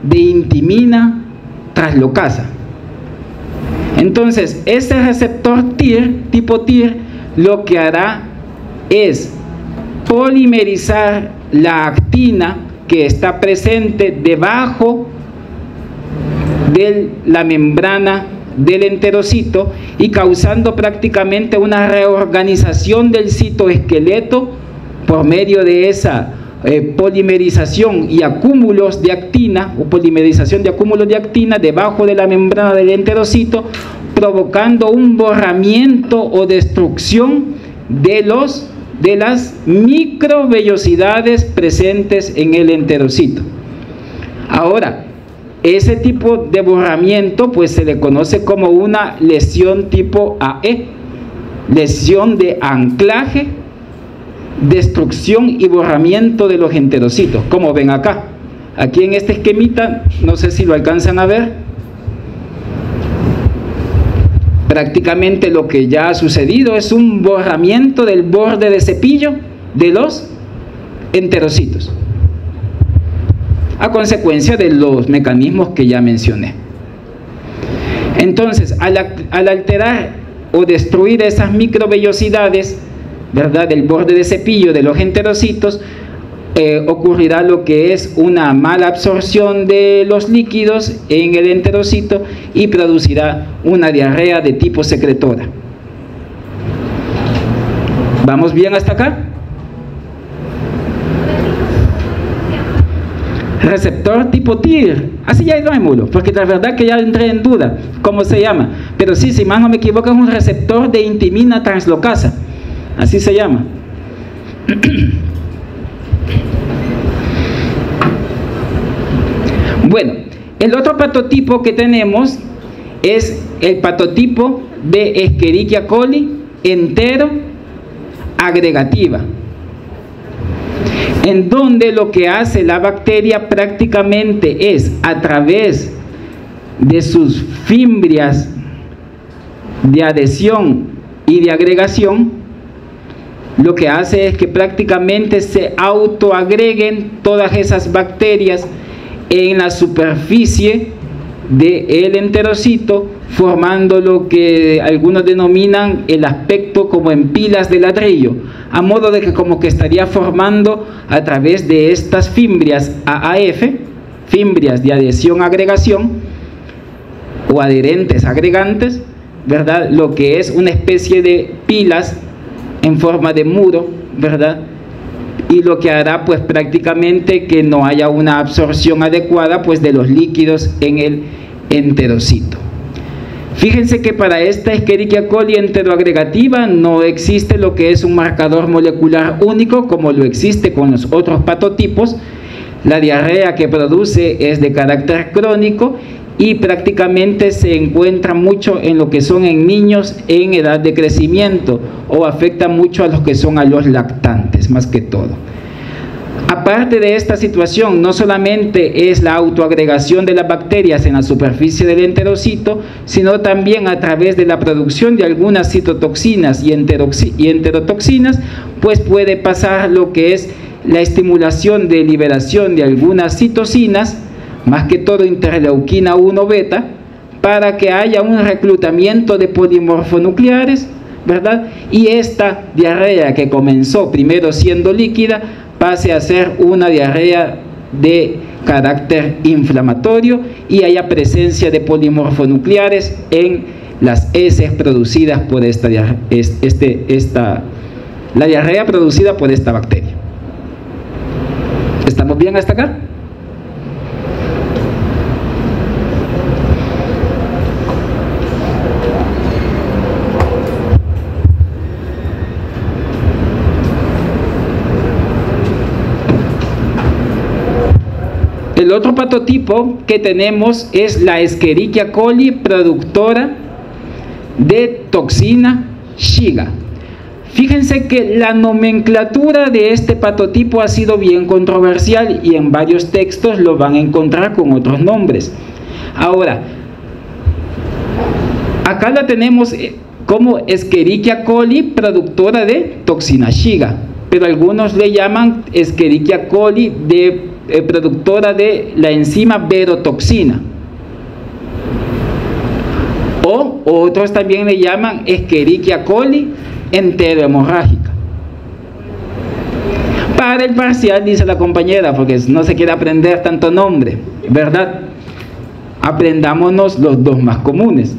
de intimina translocasa. Entonces, ese receptor TIR, tipo TIR, lo que hará es polimerizar la actina que está presente debajo de la membrana del enterocito, y causando prácticamente una reorganización del citoesqueleto por medio de esa polimerización y acúmulos de actina, o polimerización de acúmulos de actina debajo de la membrana del enterocito, provocando un borramiento o destrucción de las microvellosidades presentes en el enterocito. Ahora, ese tipo de borramiento pues se le conoce como una lesión tipo AE, lesión de anclaje, destrucción y borramiento de los enterocitos, como ven acá. Aquí en este esquemita, no sé si lo alcanzan a ver, prácticamente lo que ya ha sucedido es un borramiento del borde de cepillo de los enterocitos, a consecuencia de los mecanismos que ya mencioné. Entonces, al alterar o destruir esas microvellosidades, ¿verdad?, del borde de cepillo de los enterocitos, ocurrirá lo que es una mala absorción de los líquidos en el enterocito y producirá una diarrea de tipo secretora. ¿Vamos bien hasta acá? Receptor tipo TIR, así ya llamémoslo, porque la verdad que ya entré en duda cómo se llama, pero sí, si más no me equivoco, es un receptor de intimina translocasa, así se llama. Bueno, el otro patotipo que tenemos es el patotipo de Escherichia coli entero agregativa, en donde lo que hace la bacteria prácticamente es, a través de sus fimbrias de adhesión y de agregación, lo que hace es que prácticamente se autoagreguen todas esas bacterias en la superficie del enterocito, formando lo que algunos denominan el aspecto como en pilas de ladrillo, a modo de que como que estaría formando a través de estas fimbrias AAF, fimbrias de adhesión-agregación o adherentes agregantes, ¿verdad? Lo que es una especie de pilas en forma de muro, ¿verdad? Y lo que hará pues prácticamente que no haya una absorción adecuada pues de los líquidos en el enterocito. Fíjense que para esta Escherichia coli enteroagregativa no existe lo que es un marcador molecular único como lo existe con los otros patotipos. La diarrea que produce es de carácter crónico y prácticamente se encuentra mucho en lo que son en niños en edad de crecimiento, o afecta mucho a los que son a los lactantes más que todo. Aparte de esta situación, no solamente es la autoagregación de las bacterias en la superficie del enterocito, sino también a través de la producción de algunas citotoxinas y enterotoxinas, pues puede pasar lo que es la estimulación de liberación de algunas citocinas, más que todo interleuquina 1 beta, para que haya un reclutamiento de polimorfonucleares, ¿verdad? Y esta diarrea que comenzó primero siendo líquida, pase a ser una diarrea de carácter inflamatorio y haya presencia de polimorfonucleares en las heces producidas por la diarrea producida por esta bacteria. ¿Estamos bien hasta acá? El otro patotipo que tenemos es la Escherichia coli productora de toxina Shiga. Fíjense que la nomenclatura de este patotipo ha sido bien controversial y en varios textos lo van a encontrar con otros nombres. Ahora, acá la tenemos como Escherichia coli productora de toxina Shiga, pero algunos le llaman Escherichia coli productora de la enzima verotoxina, o otros también le llaman Escherichia coli enterohemorrágica. Para el parcial, dice la compañera, porque no se quiere aprender tanto nombre, ¿verdad? Aprendámonos los dos más comunes.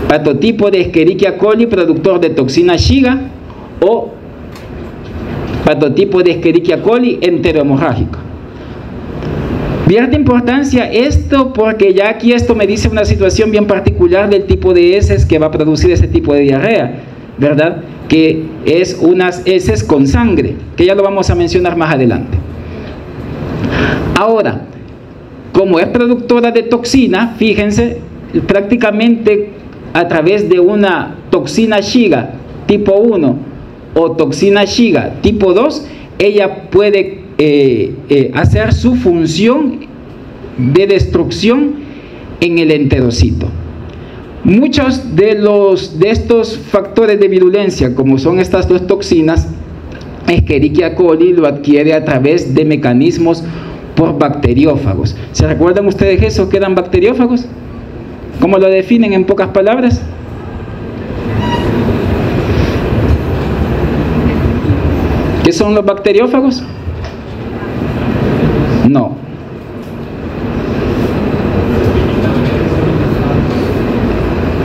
Patotipo de Escherichia coli productor de toxina Shiga, o patotipo de Escherichia coli enterohemorrágica. Vierte importancia esto porque ya aquí esto me dice una situación bien particular del tipo de heces que va a producir ese tipo de diarrea, ¿verdad? Que es unas heces con sangre, que ya lo vamos a mencionar más adelante. Ahora, como es productora de toxina, fíjense, prácticamente a través de una toxina Shiga tipo 1 o toxina Shiga tipo 2, ella puede hacer su función de destrucción en el enterocito. Muchos de estos factores de virulencia, como son estas dos toxinas, Escherichia coli lo adquiere a través de mecanismos por bacteriófagos. ¿Se recuerdan ustedes eso, que eran bacteriófagos? ¿Cómo lo definen en pocas palabras? ¿Qué son los bacteriófagos? No.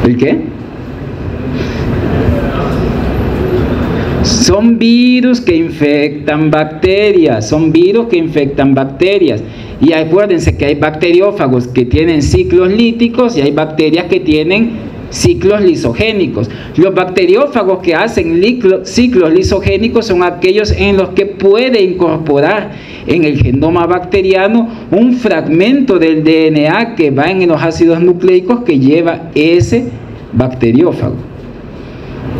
¿El qué? Son virus que infectan bacterias, Y acuérdense que hay bacteriófagos que tienen ciclos líticos y hay bacterias que tienen ciclos lisogénicos. Los bacteriófagos que hacen ciclos lisogénicos son aquellos en los que puede incorporar en el genoma bacteriano un fragmento del DNA que va en los ácidos nucleicos que lleva ese bacteriófago.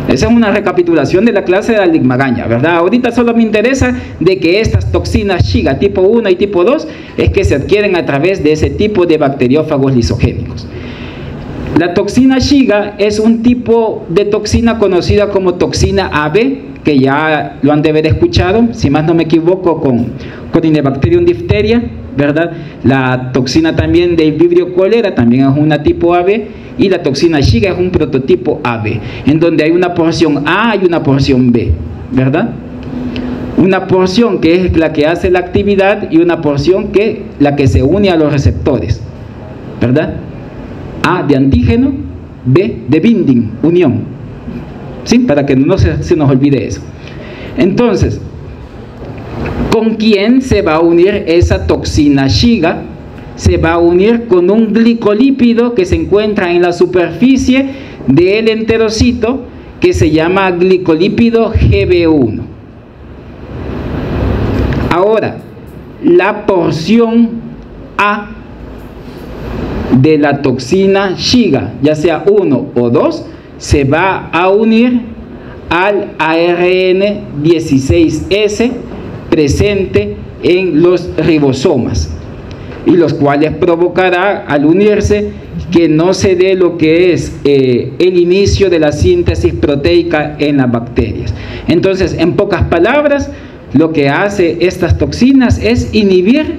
Esa es una recapitulación de la clase de la ligmagaña, ¿verdad? Ahorita solo me interesa de que estas toxinas Shiga tipo 1 y tipo 2 es que se adquieren a través de ese tipo de bacteriófagos lisogénicos. La toxina Shiga es un tipo de toxina conocida como toxina AB, que ya lo han de haber escuchado, si más no me equivoco, con Corynebacterium diphtheria, ¿verdad? La toxina también del Vibrio cholera también es una tipo AB, y la toxina Shiga es un prototipo AB, en donde hay una porción A y una porción B, ¿verdad? Una porción que es la que hace la actividad y una porción que la que se une a los receptores, ¿verdad? A de antígeno, B de binding, unión, ¿sí? Para que no se nos olvide eso. Entonces, ¿con quién se va a unir esa toxina Shiga? Se va a unir con un glicolípido que se encuentra en la superficie del enterocito, que se llama glicolípido GB1. Ahora, la porción A de la toxina Shiga, ya sea 1 o 2, se va a unir al ARN 16S presente en los ribosomas, y los cuales provocará al unirse que no se dé lo que es el inicio de la síntesis proteica en las bacterias. Entonces, en pocas palabras, lo que hace estas toxinas es inhibir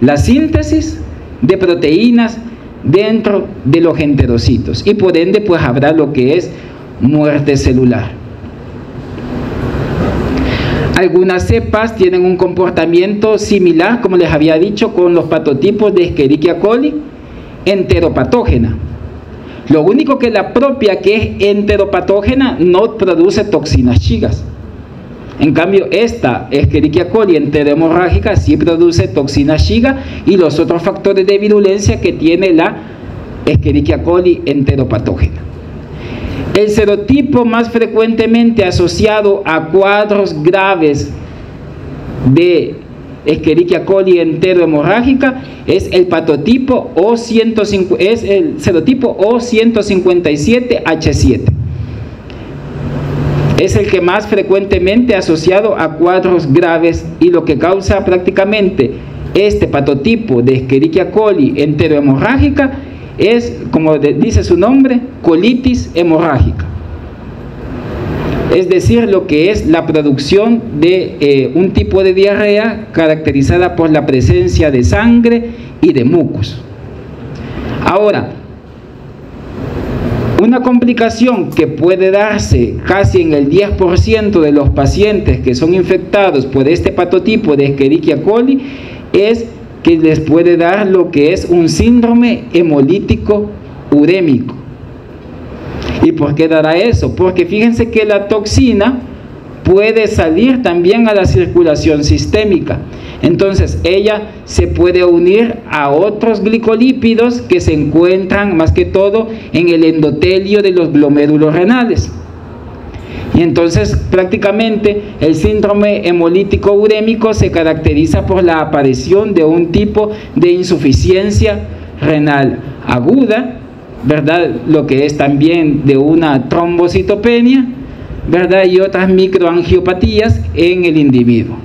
la síntesis de proteínas dentro de los enterocitos, y por ende pues habrá lo que es muerte celular. Algunas cepas tienen un comportamiento similar, como les había dicho, con los patotipos de Escherichia coli, enteropatógena. Lo único que la propia, que es enteropatógena, no produce toxinas Shigas. En cambio, esta Escherichia coli enterohemorrágica sí produce toxina Shiga y los otros factores de virulencia que tiene la Escherichia coli enteropatógena. El serotipo más frecuentemente asociado a cuadros graves de Escherichia coli enterohemorrágica es el patotipo es el serotipo O157H7. Es el que más frecuentemente asociado a cuadros graves, y lo que causa prácticamente este patotipo de Escherichia coli enterohemorrágica es, como dice su nombre, colitis hemorrágica. Es decir, lo que es la producción de un tipo de diarrea caracterizada por la presencia de sangre y de mucus. Ahora, una complicación que puede darse casi en el 10% de los pacientes que son infectados por este patotipo de Escherichia coli es que les puede dar lo que es un síndrome hemolítico urémico. ¿Y por qué dará eso? Porque fíjense que la toxina puede salir también a la circulación sistémica. Entonces ella se puede unir a otros glicolípidos que se encuentran más que todo en el endotelio de los glomérulos renales. Y entonces prácticamente el síndrome hemolítico urémico se caracteriza por la aparición de un tipo de insuficiencia renal aguda, ¿verdad? Lo que es también de una trombocitopenia, ¿verdad? Y otras microangiopatías en el individuo.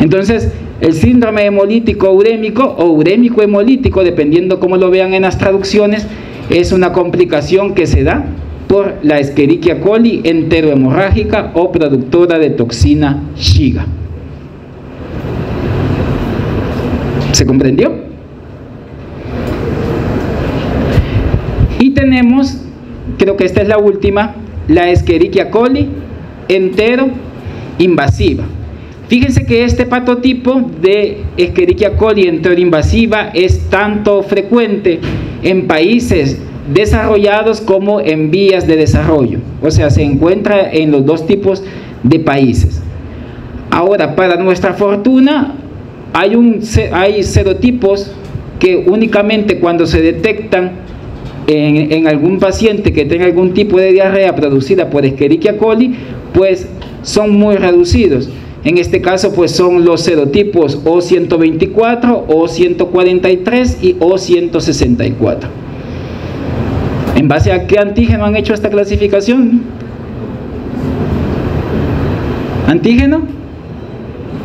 Entonces, el síndrome hemolítico urémico o urémico hemolítico, dependiendo cómo lo vean en las traducciones, es una complicación que se da por la Escherichia coli enterohemorrágica o productora de toxina Shiga. ¿Se comprendió? Y tenemos, creo que esta es la última, la Escherichia coli enteroinvasiva. Fíjense que este patotipo de Escherichia coli enteroinvasiva es tanto frecuente en países desarrollados como en vías de desarrollo, o sea, se encuentra en los dos tipos de países. Ahora, para nuestra fortuna, hay serotipos que únicamente cuando se detectan en algún paciente que tenga algún tipo de diarrea producida por Escherichia coli, pues son muy reducidos. En este caso, pues son los serotipos O124, O143 y O164. ¿En base a qué antígeno han hecho esta clasificación? ¿Antígeno?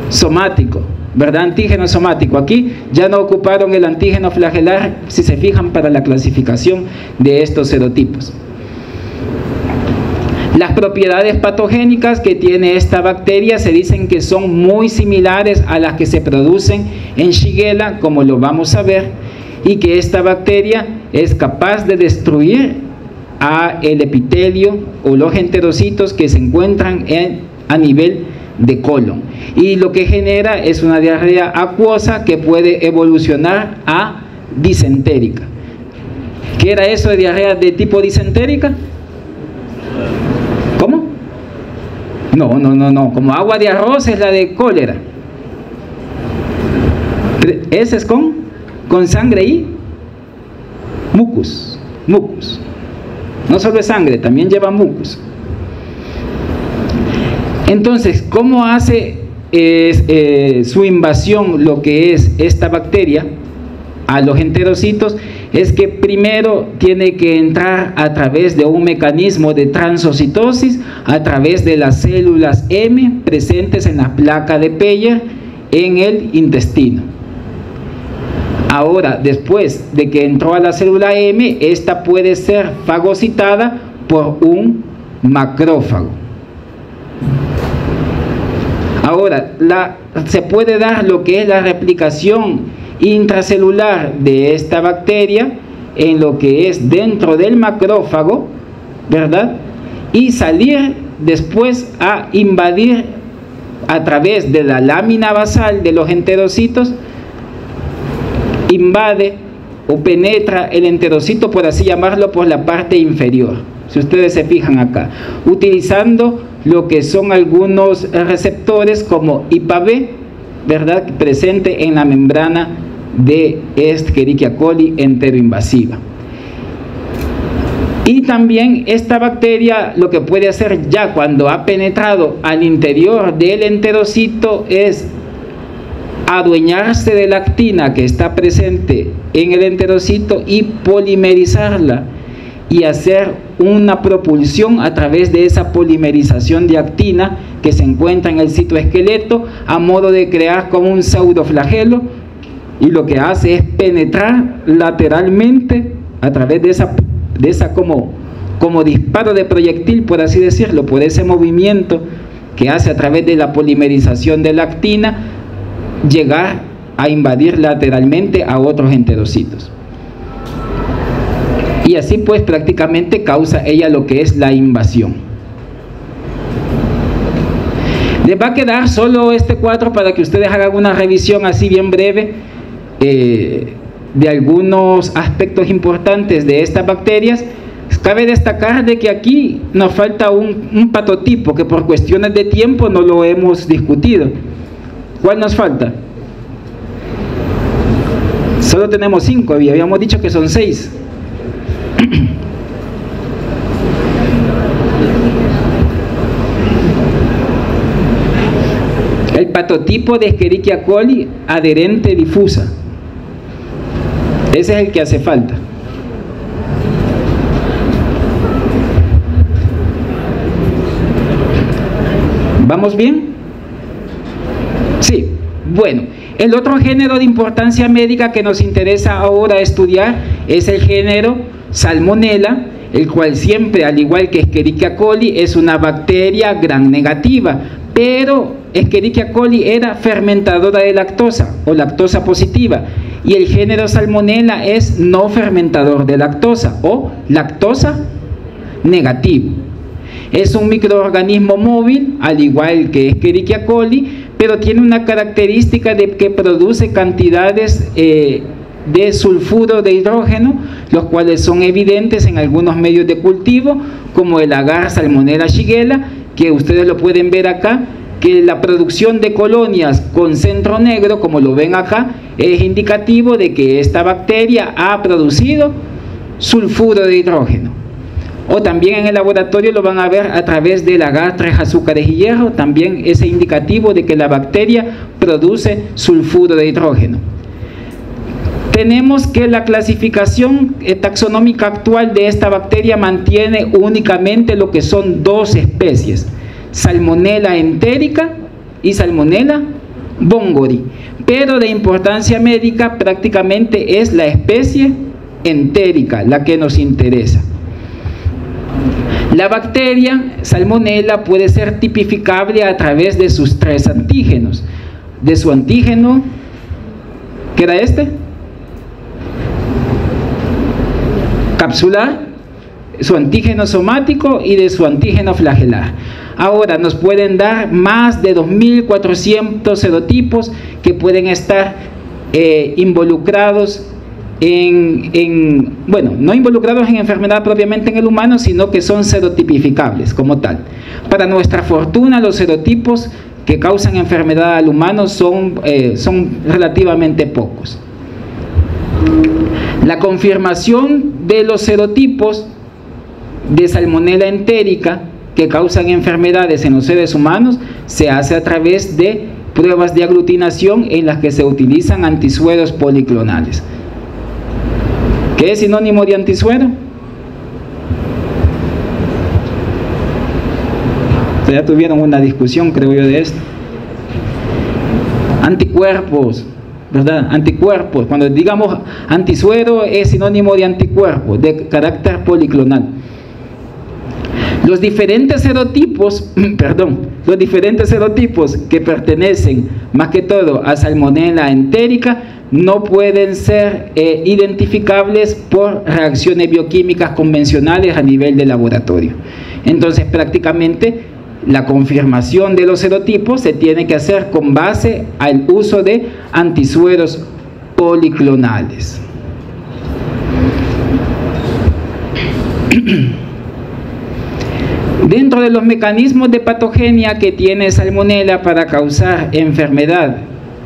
Somático, ¿verdad? Antígeno somático. Aquí ya no ocuparon el antígeno flagelar, si se fijan, para la clasificación de estos serotipos. Las propiedades patogénicas que tiene esta bacteria se dicen que son muy similares a las que se producen en Shigella, como lo vamos a ver, y que esta bacteria es capaz de destruir el epitelio o los enterocitos que se encuentran a nivel de colon, y lo que genera es una diarrea acuosa que puede evolucionar a disentérica. ¿Qué era eso de diarrea de tipo disentérica? ¿Cómo? No, como agua de arroz es la de cólera. Ese es con sangre y mucus. No solo es sangre, también lleva mucus. Entonces, ¿cómo hace su invasión lo que es esta bacteria a los enterocitos? Es que primero tiene que entrar a través de un mecanismo de transocitosis, a través de las células M presentes en la placa de Peyer en el intestino. Ahora, después de que entró a la célula M, esta puede ser fagocitada por un macrófago. Ahora, se puede dar lo que es la replicación intracelular de esta bacteria en lo que es dentro del macrófago, ¿verdad? Y salir después a invadir a través de la lámina basal de los enterocitos, invade o penetra el enterocito, por así llamarlo, por la parte inferior, si ustedes se fijan acá, utilizando lo que son algunos receptores como IPA-B, ¿verdad?, presente en la membrana de Escherichia coli enteroinvasiva. Y también esta bacteria lo que puede hacer ya cuando ha penetrado al interior del enterocito es adueñarse de la actina que está presente en el enterocito y polimerizarla y hacer una propulsión a través de esa polimerización de actina que se encuentra en el citoesqueleto a modo de crear como un pseudoflagelo, y lo que hace es penetrar lateralmente a través de esa como disparo de proyectil, por así decirlo, por ese movimiento que hace a través de la polimerización de la actina, llegar a invadir lateralmente a otros enterocitos. Y así pues prácticamente causa ella lo que es la invasión. Les va a quedar solo este cuadro para que ustedes hagan una revisión así bien breve de algunos aspectos importantes de estas bacterias. Cabe destacar de que aquí nos falta un patotipo que por cuestiones de tiempo no lo hemos discutido. ¿Cuál nos falta? Solo tenemos 5, habíamos dicho que son 6. El patotipo de Escherichia coli adherente difusa. Ese es el que hace falta. ¿Vamos bien? Sí. Bueno, el otro género de importancia médica que nos interesa ahora estudiar es el género Salmonella, el cual siempre, al igual que Escherichia coli, es una bacteria gram negativa, pero Escherichia coli era fermentadora de lactosa o lactosa positiva, y el género Salmonella es no fermentador de lactosa o lactosa negativo. Es un microorganismo móvil, al igual que Escherichia coli, pero tiene una característica de que produce cantidades de sulfuro de hidrógeno, los cuales son evidentes en algunos medios de cultivo, como el agar Salmonella shigella, que ustedes lo pueden ver acá, que la producción de colonias con centro negro, como lo ven acá, es indicativo de que esta bacteria ha producido sulfuro de hidrógeno. O también en el laboratorio lo van a ver a través del agar 3 azúcares y hierro, también es indicativo de que la bacteria produce sulfuro de hidrógeno. Tenemos que la clasificación taxonómica actual de esta bacteria mantiene únicamente lo que son 2 especies, Salmonella entérica y Salmonella Bongori, pero de importancia médica prácticamente es la especie entérica la que nos interesa. La bacteria Salmonella puede ser tipificable a través de sus 3 antígenos, de su antígeno, ¿qué era este? Capsular, su antígeno somático y de su antígeno flagelar. Ahora nos pueden dar más de 2.400 serotipos que pueden estar involucrados bueno, no involucrados en enfermedad propiamente en el humano, sino que son serotipificables como tal. Para nuestra fortuna, los serotipos que causan enfermedad al humano son relativamente pocos. La confirmación de los serotipos de Salmonella entérica que causan enfermedades en los seres humanos se hace a través de pruebas de aglutinación en las que se utilizan antisueros policlonales. ¿Qué es sinónimo de antisuero? Ya tuvieron una discusión, creo yo, de esto. Anticuerpos, ¿verdad? Anticuerpos. Cuando digamos antisuero es sinónimo de anticuerpo, de carácter policlonal. Los diferentes serotipos, los diferentes serotipos que pertenecen más que todo a Salmonella entérica no pueden ser identificables por reacciones bioquímicas convencionales a nivel de laboratorio. Entonces prácticamente la confirmación de los serotipos se tiene que hacer con base al uso de antisueros policlonales. Dentro de los mecanismos de patogenia que tiene Salmonella para causar enfermedad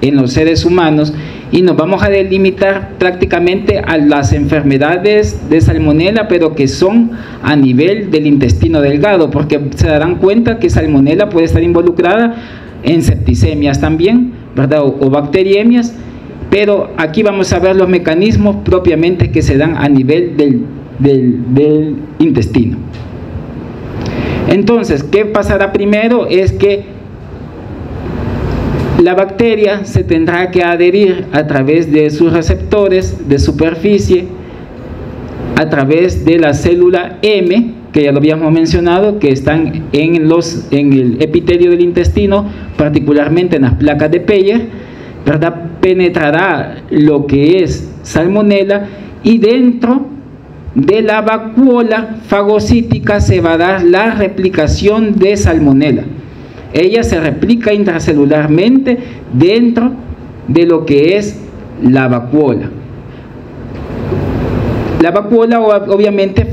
en los seres humanos, y nos vamos a delimitar prácticamente a las enfermedades de Salmonella, pero que son a nivel del intestino delgado, porque se darán cuenta que Salmonella puede estar involucrada en septicemias también, ¿verdad? O bacteriemias, pero aquí vamos a ver los mecanismos propiamente que se dan a nivel del intestino. Entonces, ¿qué pasará primero? Es que la bacteria se tendrá que adherir a través de sus receptores de superficie, a través de la célula M, que ya lo habíamos mencionado, que están en el epitelio del intestino, particularmente en las placas de Peyer, ¿verdad? Penetrará lo que es Salmonella y dentro de la vacuola fagocítica se va a dar la replicación de Salmonella. Ella se replica intracelularmente dentro de lo que es la vacuola. La vacuola obviamente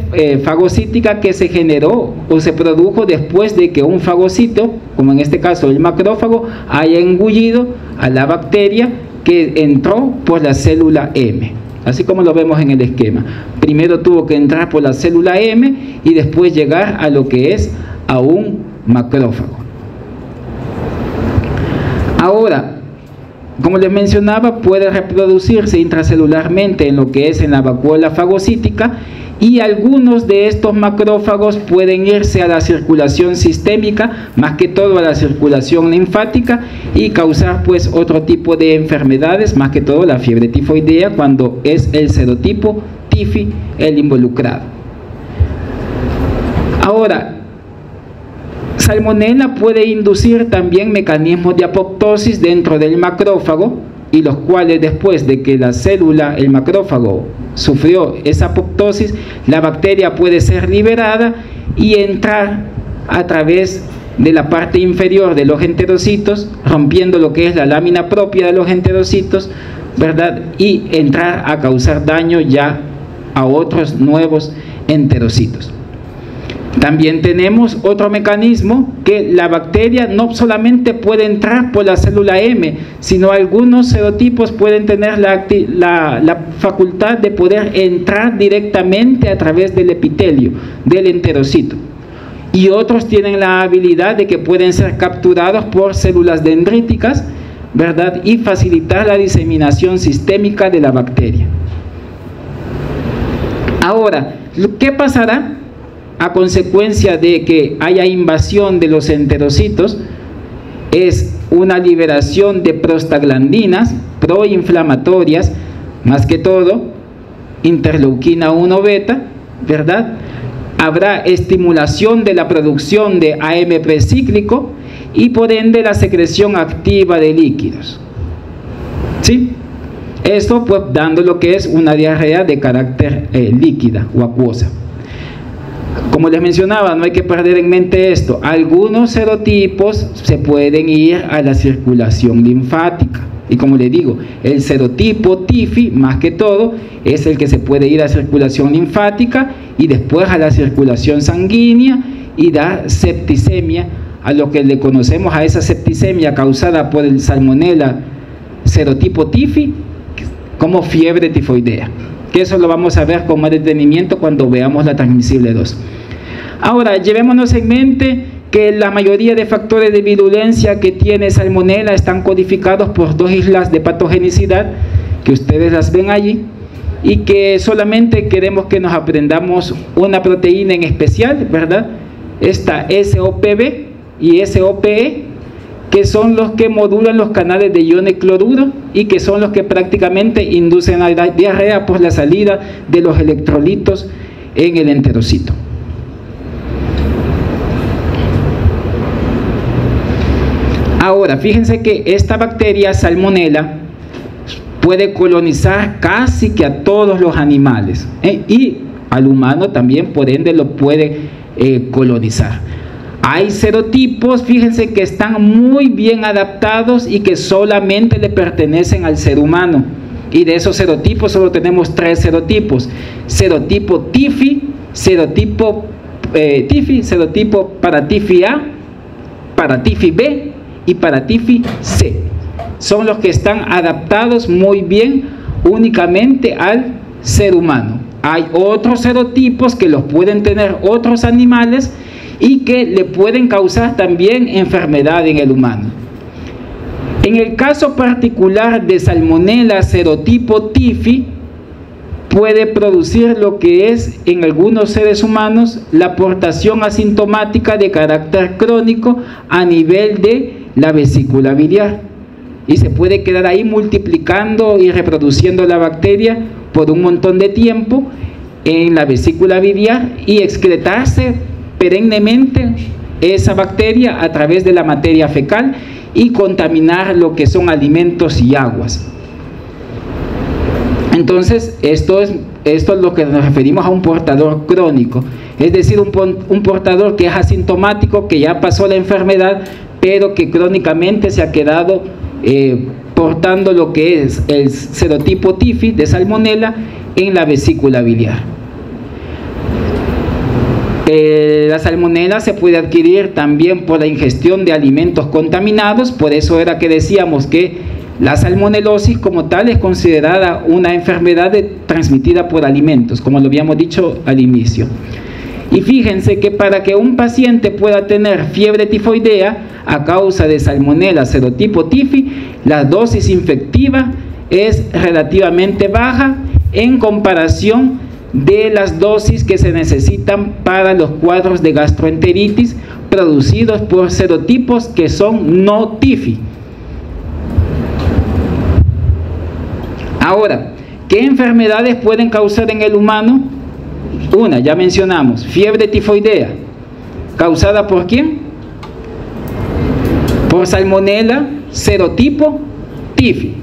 fagocítica que se generó o se produjo después de que un fagocito, como en este caso el macrófago, haya engullido a la bacteria que entró por la célula M. Así como lo vemos en el esquema. Primero tuvo que entrar por la célula M y después llegar a lo que es a un macrófago. Ahora, como les mencionaba, puede reproducirse intracelularmente en lo que es en la vacuola fagocítica, y algunos de estos macrófagos pueden irse a la circulación sistémica, más que todo a la circulación linfática, y causar pues otro tipo de enfermedades, más que todo la fiebre tifoidea, cuando es el serotipo tifi el involucrado. Ahora, Salmonella puede inducir también mecanismos de apoptosis dentro del macrófago, y los cuales después de que la célula, el macrófago, sufrió esa apoptosis, la bacteria puede ser liberada y entrar a través de la parte inferior de los enterocitos, rompiendo lo que es la lámina propia de los enterocitos, ¿verdad? Y entrar a causar daño ya a otros nuevos enterocitos. También tenemos otro mecanismo, que la bacteria no solamente puede entrar por la célula M, sino algunos serotipos pueden tener la facultad de poder entrar directamente a través del epitelio del enterocito, y otros tienen la habilidad de que pueden ser capturados por células dendríticas, ¿verdad? Y facilitar la diseminación sistémica de la bacteria. Ahora, ¿qué pasará a consecuencia de que haya invasión de los enterocitos? Es una liberación de prostaglandinas proinflamatorias, más que todo interleuquina 1 beta, ¿verdad? Habrá estimulación de la producción de AMP cíclico y por ende la secreción activa de líquidos, ¿sí? Esto pues dando lo que es una diarrea de carácter líquida o acuosa. Como les mencionaba, no hay que perder en mente esto. Algunos serotipos se pueden ir a la circulación linfática. Y como les digo, el serotipo TIFI, más que todo, es el que se puede ir a circulación linfática y después a la circulación sanguínea y dar septicemia, a lo que le conocemos a esa septicemia causada por el Salmonella serotipo TIFI como fiebre tifoidea. Que eso lo vamos a ver con más detenimiento cuando veamos la transmisible 2. Ahora, llevémonos en mente que la mayoría de factores de virulencia que tiene Salmonella están codificados por 2 islas de patogenicidad, que ustedes las ven allí, y que solamente queremos que nos aprendamos una proteína en especial, ¿verdad? Esta SOPB y SOPE, que son los que modulan los canales de iones cloruro y que son los que prácticamente inducen a la diarrea por la salida de los electrolitos en el enterocito. Ahora, fíjense que esta bacteria Salmonella puede colonizar casi que a todos los animales, y al humano también, por ende, lo puede colonizar. Hay serotipos, fíjense, que están muy bien adaptados y que solamente le pertenecen al ser humano. Y de esos serotipos solo tenemos 3 serotipos: serotipo TIFI, serotipo para TIFI A, para TIFI B y para TIFI C. Son los que están adaptados muy bien únicamente al ser humano. Hay otros serotipos que los pueden tener otros animales y que le pueden causar también enfermedad en el humano. En el caso particular de Salmonella serotipo TIFI, puede producir lo que es en algunos seres humanos la aportación asintomática de carácter crónico a nivel de la vesícula biliar, y se puede quedar ahí multiplicando y reproduciendo la bacteria por un montón de tiempo en la vesícula biliar y excretarse perennemente esa bacteria a través de la materia fecal y contaminar lo que son alimentos y aguas. Entonces, esto es lo que nos referimos a un portador crónico, es decir, un portador que es asintomático, que ya pasó la enfermedad, pero que crónicamente se ha quedado portando lo que es el serotipo TIFI de Salmonella en la vesícula biliar. La Salmonella se puede adquirir también por la ingestión de alimentos contaminados, por eso era que decíamos que la salmonelosis como tal es considerada una enfermedad transmitida por alimentos, como lo habíamos dicho al inicio. Y fíjense que para que un paciente pueda tener fiebre tifoidea a causa de Salmonella serotipo TIFI, la dosis infectiva es relativamente baja en comparación de las dosis que se necesitan para los cuadros de gastroenteritis producidos por serotipos que son no TIFI. Ahora, ¿qué enfermedades pueden causar en el humano? Una, ya mencionamos, fiebre tifoidea. ¿Causada por quién? Por Salmonella serotipo TIFI.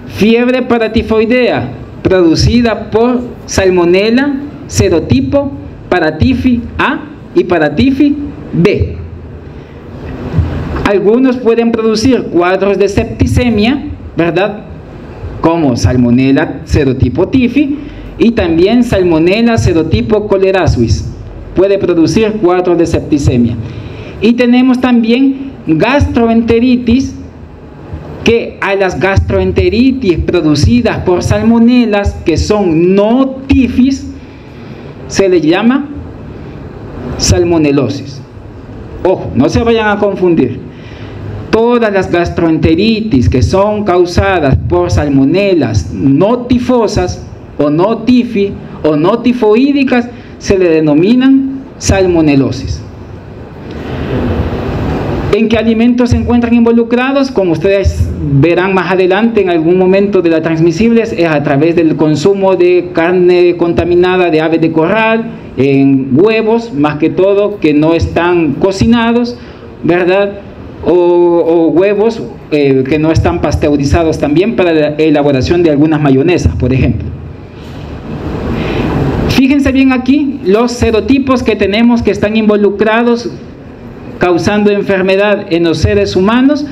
Fiebre paratifoidea, producida por Salmonella serotipo para TIFI A y para TIFI B. Algunos pueden producir cuadros de septicemia, ¿verdad?, como Salmonella serotipo TIFI, y también Salmonella serotipo cholerazuis puede producir cuadros de septicemia. Y tenemos también gastroenteritis, que a las gastroenteritis producidas por salmonelas que son no TIFIs se le llama salmonelosis. Ojo, no se vayan a confundir. Todas las gastroenteritis que son causadas por salmonelas no tifosas o no TIFI o no tifoídicas se le denominan salmonelosis. ¿En qué alimentos se encuentran involucrados? Como ustedes verán más adelante en algún momento de las transmisibles, es a través del consumo de carne contaminada de aves de corral, en huevos, más que todo, que no están cocinados, ¿verdad? O huevos que no están pasteurizados también para la elaboración de algunas mayonesas, por ejemplo. Fíjense bien aquí los serotipos que tenemos que están involucrados causando enfermedad en los seres humanos,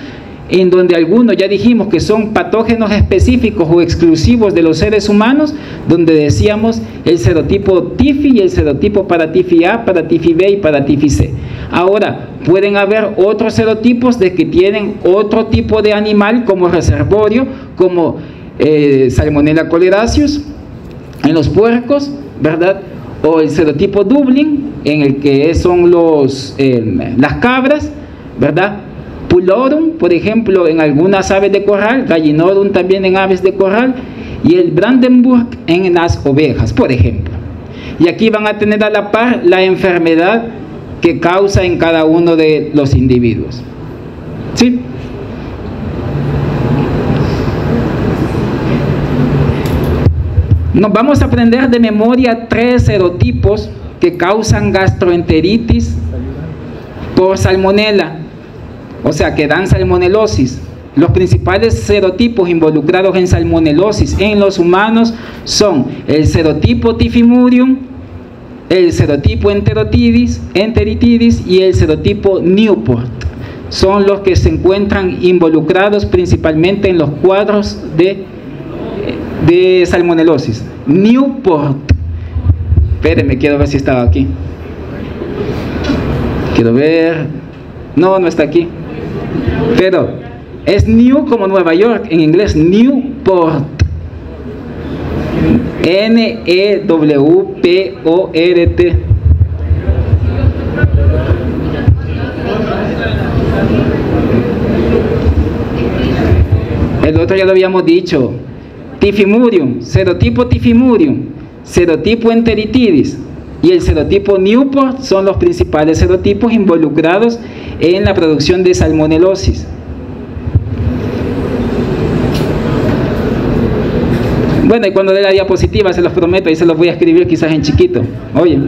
en donde algunos ya dijimos que son patógenos específicos o exclusivos de los seres humanos, donde decíamos el serotipo TIFI y el serotipo para TIFI A, para TIFI B y para TIFI C. Ahora, pueden haber otros serotipos de que tienen otro tipo de animal como reservorio, como Salmonella choleraceus en los puercos, ¿verdad? O el serotipo Dublin, en el que son las cabras, ¿verdad? Pulorum, por ejemplo, en algunas aves de corral, Gallinorum también en aves de corral, y el Brandenburg en las ovejas, por ejemplo. Y aquí van a tener a la par la enfermedad que causa en cada uno de los individuos. ¿Sí? Nos vamos a aprender de memoria 3 serotipos que causan gastroenteritis por salmonela, o sea, que dan salmonelosis. Los principales serotipos involucrados en salmonelosis en los humanos son el serotipo Tifimurium, el serotipo enteritidis y el serotipo Newport. Son los que se encuentran involucrados principalmente en los cuadros de salmonelosis. Newport, espérenme, quiero ver si estaba aquí, quiero ver, no está aquí, pero es New como Nueva York en inglés, Newport, N-E-W-P-O-R-T. El otro ya lo habíamos dicho, Tifimurium, serotipo Tifimurium, serotipo enteritidis y el serotipo Newport son los principales serotipos involucrados en la producción de salmonelosis. Bueno, y cuando dé la diapositiva se los prometo, y se los voy a escribir quizás en chiquito. Oye,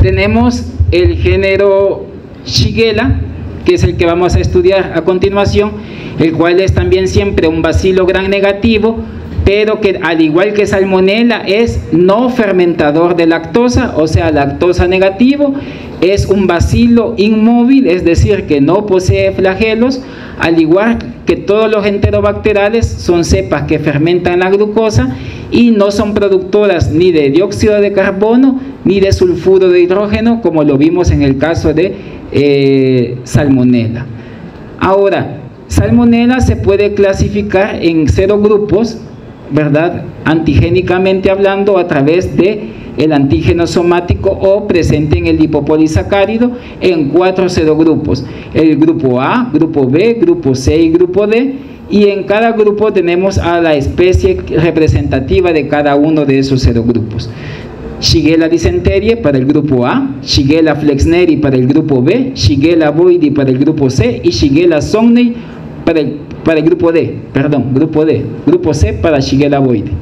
tenemos el género Shigella, que es el que vamos a estudiar a continuación, el cual es también siempre un bacilo gram negativo, pero que al igual que Salmonella es no fermentador de lactosa, o sea, lactosa negativo, es un bacilo inmóvil, es decir, que no posee flagelos, al igual que todos los enterobacteriales son cepas que fermentan la glucosa y no son productoras ni de dióxido de carbono ni de sulfuro de hidrógeno, como lo vimos en el caso de Salmonella. Ahora, Salmonella se puede clasificar en 0 grupos, ¿verdad? Antigénicamente hablando, a través de el antígeno somático o presente en el lipopolisacárido en 4 serogrupos: el grupo A, grupo B, grupo C y grupo D, y en cada grupo tenemos a la especie representativa de cada uno de esos serogrupos. Shigella dysenterie para el grupo A, Shigella flexneri para el grupo B, Shigella boydii para el grupo C y Shigella somnei para el grupo D, grupo C para Shigella boydii.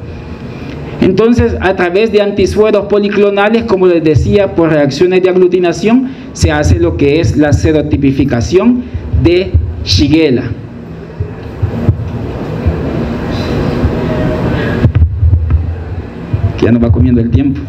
Entonces, a través de antisueros policlonales, como les decía, por reacciones de aglutinación, se hace lo que es la serotipificación de Shigella. Que ya nos va comiendo el tiempo.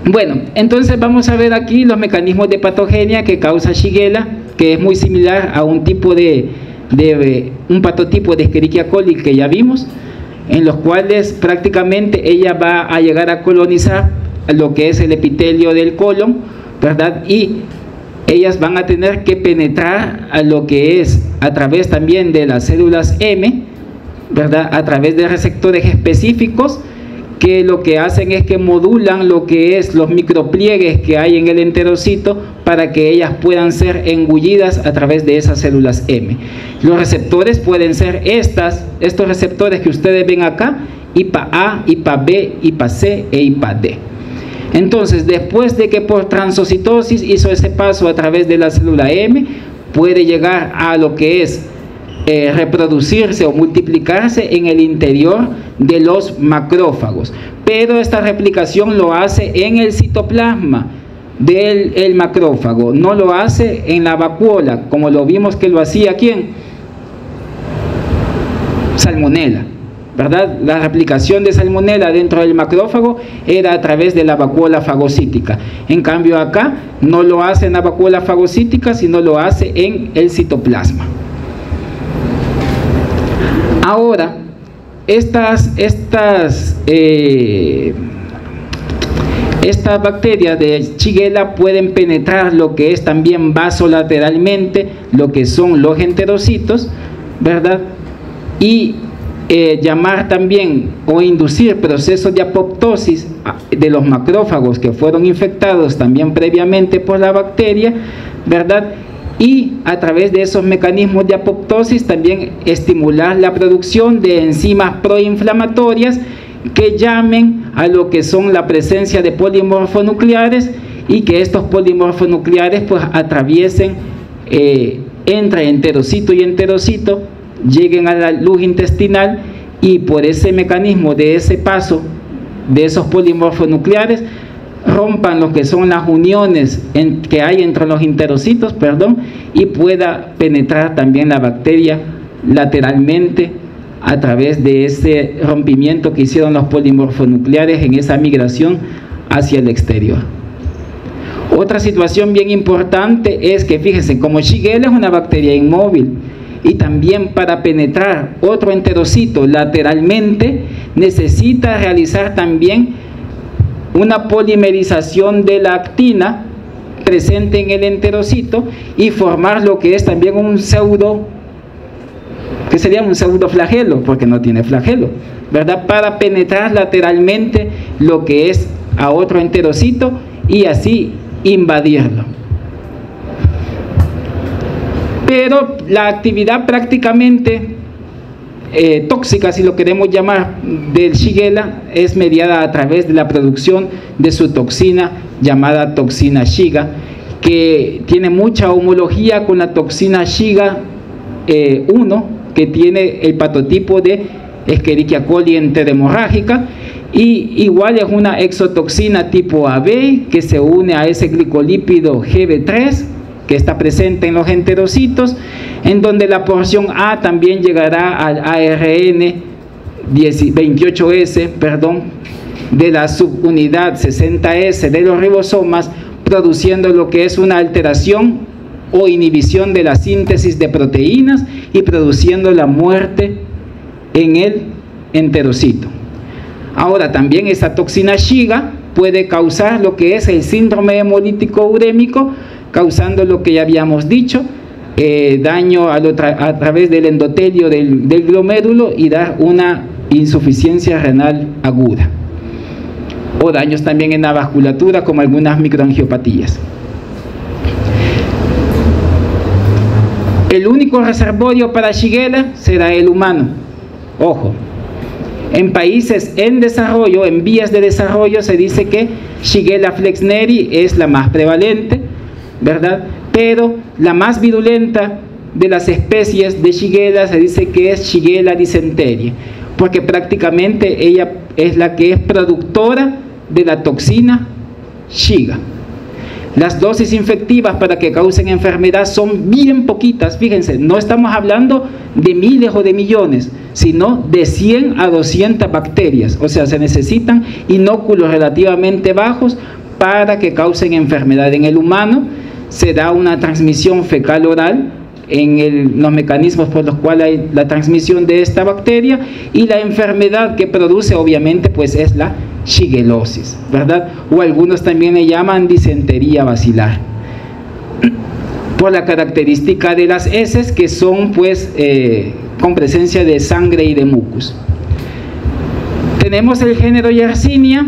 Bueno, entonces vamos a ver aquí los mecanismos de patogenia que causa Shigella, que es muy similar a un tipo un patotipo de Escherichia coli que ya vimos, en los cuales prácticamente ella va a llegar a colonizar lo que es el epitelio del colon, ¿verdad? Y ellas van a tener que penetrar a lo que es a través también de las células M, ¿verdad? A través de receptores específicos que lo que hacen es que modulan lo que es los micropliegues que hay en el enterocito para que ellas puedan ser engullidas a través de esas células M. Los receptores pueden ser estos receptores que ustedes ven acá, IPA A, IPA B, IPA C e IPA D. Entonces, después de que por transocitosis hizo ese paso a través de la célula M, puede llegar a lo que es reproducirse o multiplicarse en el interior de los macrófagos. Pero esta replicación lo hace en el citoplasma del macrófago, no lo hace en la vacuola, como lo vimos que lo hacía ¿quién? Salmonella, ¿verdad? La replicación de Salmonella dentro del macrófago era a través de la vacuola fagocítica. En cambio acá no lo hace en la vacuola fagocítica, sino lo hace en el citoplasma. Ahora, estas bacterias de Shigella pueden penetrar lo que es también vasolateralmente, lo que son los enterocitos, ¿verdad? Y llamar también o inducir procesos de apoptosis de los macrófagos que fueron infectados también previamente por la bacteria, ¿verdad? Y a través de esos mecanismos de apoptosis también estimular la producción de enzimas proinflamatorias que llamen a lo que son la presencia de polimorfonucleares y que estos polimorfonucleares pues atraviesen entre enterocito y enterocito, lleguen a la luz intestinal y por ese mecanismo de ese paso de esos polimorfonucleares rompan lo que son las uniones que hay entre los enterocitos, y pueda penetrar también la bacteria lateralmente a través de ese rompimiento que hicieron los polimorfonucleares en esa migración hacia el exterior. Otra situación bien importante es que, fíjense, como Shigella es una bacteria inmóvil y también para penetrar otro enterocito lateralmente necesita realizar también una polimerización de la actina presente en el enterocito y formar lo que es también un pseudo, que sería un pseudoflagelo, porque no tiene flagelo, ¿verdad? Para penetrar lateralmente lo que es a otro enterocito y así invadirlo. Pero la actividad prácticamente tóxica, si lo queremos llamar, del Shigella es mediada a través de la producción de su toxina llamada toxina Shiga, que tiene mucha homología con la toxina Shiga 1, que tiene el patotipo de Escherichia coli enterohemorrágica, y igual es una exotoxina tipo AB que se une a ese glicolípido GB3 que está presente en los enterocitos, en donde la porción A también llegará al ARN 28S, de la subunidad 60S de los ribosomas, produciendo lo que es una alteración o inhibición de la síntesis de proteínas y produciendo la muerte en el enterocito. Ahora también esa toxina Shiga puede causar lo que es el síndrome hemolítico urémico, causando lo que ya habíamos dicho, daño a través del endotelio del glomérulo y dar una insuficiencia renal aguda, o daños también en la vasculatura como algunas microangiopatías. El único reservorio para Shigella será el humano. Ojo, en países en desarrollo, en vías de desarrollo, se dice que Shigella flexneri es la más prevalente, ¿verdad? Pero la más virulenta de las especies de Shigella se dice que es Shigella dysenteria, porque prácticamente ella es la que es productora de la toxina Shiga. Las dosis infectivas para que causen enfermedad son bien poquitas, fíjense, no estamos hablando de miles o de millones, sino de 100 a 200 bacterias, o sea, se necesitan inóculos relativamente bajos para que causen enfermedad. En el humano se da una transmisión fecal oral en los mecanismos por los cuales hay la transmisión de esta bacteria, y la enfermedad que produce obviamente pues es la shigellosis, ¿verdad? O algunos también le llaman disentería basilar, por la característica de las heces que son pues con presencia de sangre y de mucus. Tenemos el género Yersinia,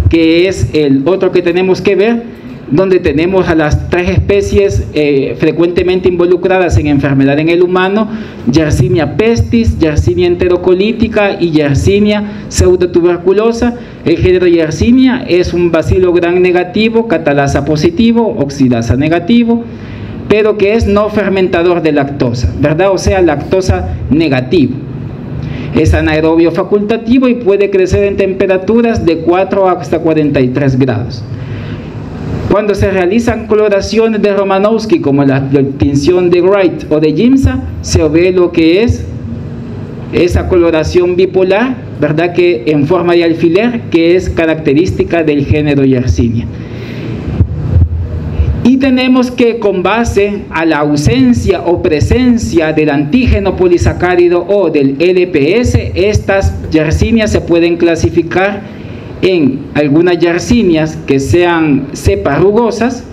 que es el otro que tenemos que ver, donde tenemos a las 3 especies frecuentemente involucradas en enfermedad en el humano: Yersinia pestis, Yersinia enterocolítica y Yersinia pseudotuberculosa. El género Yersinia es un bacilo gram negativo, catalasa positivo, oxidasa negativo, pero que es no fermentador de lactosa, ¿verdad? O sea, lactosa negativo. Es anaerobio facultativo y puede crecer en temperaturas de 4 hasta 43 grados. Cuando se realizan coloraciones de Romanowski, como la tinción de Wright o de Giemsa, se ve lo que es esa coloración bipolar, ¿verdad?, que en forma de alfiler, que es característica del género Yersinia. Y tenemos que, con base a la ausencia o presencia del antígeno polisacárido o del LPS, estas Yersinias se pueden clasificar en algunas Yersinias que sean cepas rugosas,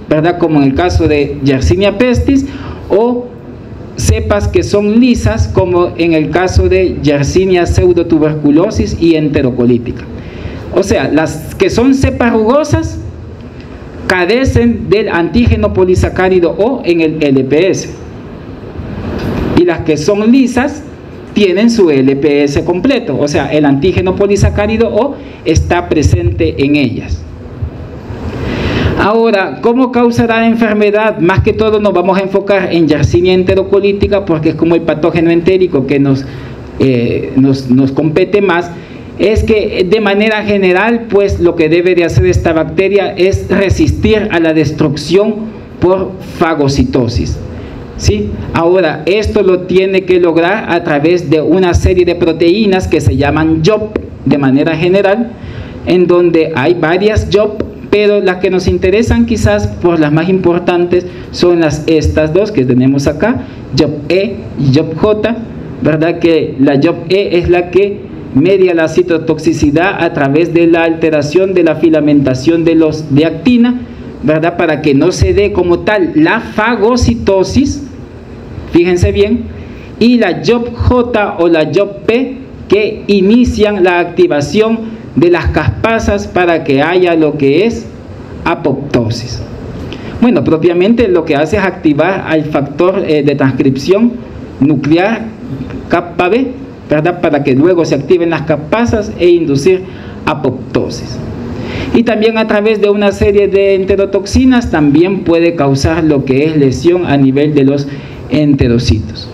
¿verdad?, como en el caso de Yersinia pestis, o cepas que son lisas, como en el caso de Yersinia pseudotuberculosis y enterocolítica. O sea, las que son cepas rugosas carecen del antígeno polisacárido O en el LPS, y las que son lisas tienen su LPS completo, o sea, el antígeno polisacárido O está presente en ellas. Ahora, ¿cómo causará enfermedad? Más que todo nos vamos a enfocar en Yersinia enterocolítica, porque es como el patógeno entérico que nos compete más. Es que de manera general, pues lo que debe de hacer esta bacteria es resistir a la destrucción por fagocitosis, ¿sí? Ahora, esto lo tiene que lograr a través de una serie de proteínas que se llaman JOP de manera general, en donde hay varias JOP, pero las que nos interesan quizás por las más importantes son estas dos que tenemos acá, JOP-E y JOP-J, ¿verdad? Que la JOP-E es la que media la citotoxicidad a través de la alteración de la filamentación de actina, ¿verdad?, para que no se dé como tal la fagocitosis, fíjense bien, y la JOP-J o la JOP-P que inician la activación de las caspasas para que haya lo que es apoptosis. Bueno, propiamente lo que hace es activar al factor de transcripción nuclear kappa B, ¿verdad?, para que luego se activen las caspasas e inducir apoptosis. Y también a través de una serie de enterotoxinas también puede causar lo que es lesión a nivel de los enterocitos.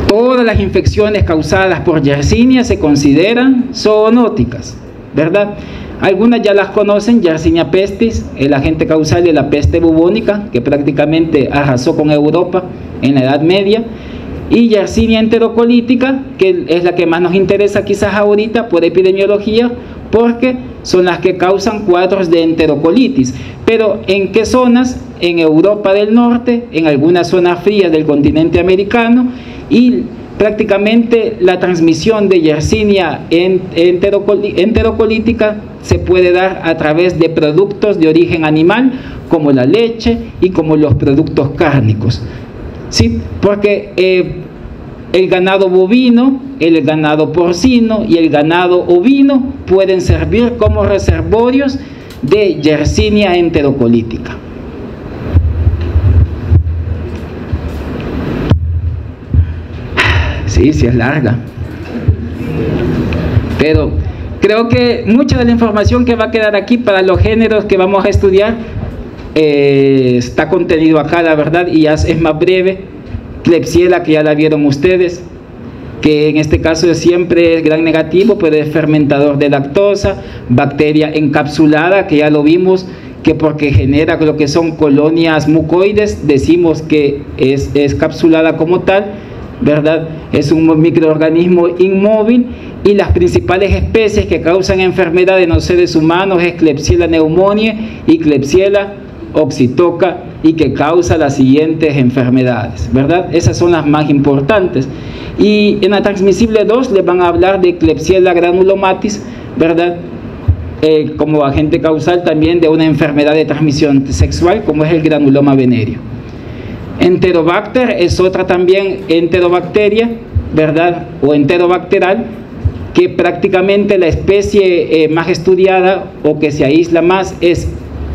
Todas las infecciones causadas por Yersinia se consideran zoonóticas, ¿verdad? Algunas ya las conocen: Yersinia pestis, el agente causal de la peste bubónica, que prácticamente arrasó con Europa en la Edad Media, y Yersinia enterocolítica, que es la que más nos interesa quizás ahorita por epidemiología, porque son las que causan cuadros de enterocolitis. Pero ¿en qué zonas? En Europa del Norte, en algunas zonas frías del continente americano, y prácticamente la transmisión de Yersinia enterocolítica se puede dar a través de productos de origen animal, como la leche y como los productos cárnicos, ¿sí? Porque el ganado bovino, el ganado porcino y el ganado ovino pueden servir como reservorios de Yersinia enterocolítica. Sí, sí es larga, pero creo que mucha de la información que va a quedar aquí para los géneros que vamos a estudiar está contenido acá, la verdad, y ya es más breve. Klebsiella, que ya la vieron ustedes, que en este caso siempre es gram negativo, pero es fermentador de lactosa. Bacteria encapsulada, que ya lo vimos, que porque genera lo que son colonias mucoides, decimos que es capsulada como tal, ¿verdad? Es un microorganismo inmóvil, y las principales especies que causan enfermedad en los seres humanos es Klebsiella pneumoniae y Klebsiella oxytoca, y que causa las siguientes enfermedades, ¿verdad? Esas son las más importantes. Y en la transmisible 2 les van a hablar de Klebsiella granulomatis, ¿verdad? Como agente causal también de una enfermedad de transmisión sexual, como es el granuloma venéreo. Enterobacter es otra también enterobacteria, ¿verdad?, o enterobacteral, que prácticamente la especie más estudiada o que se aísla más es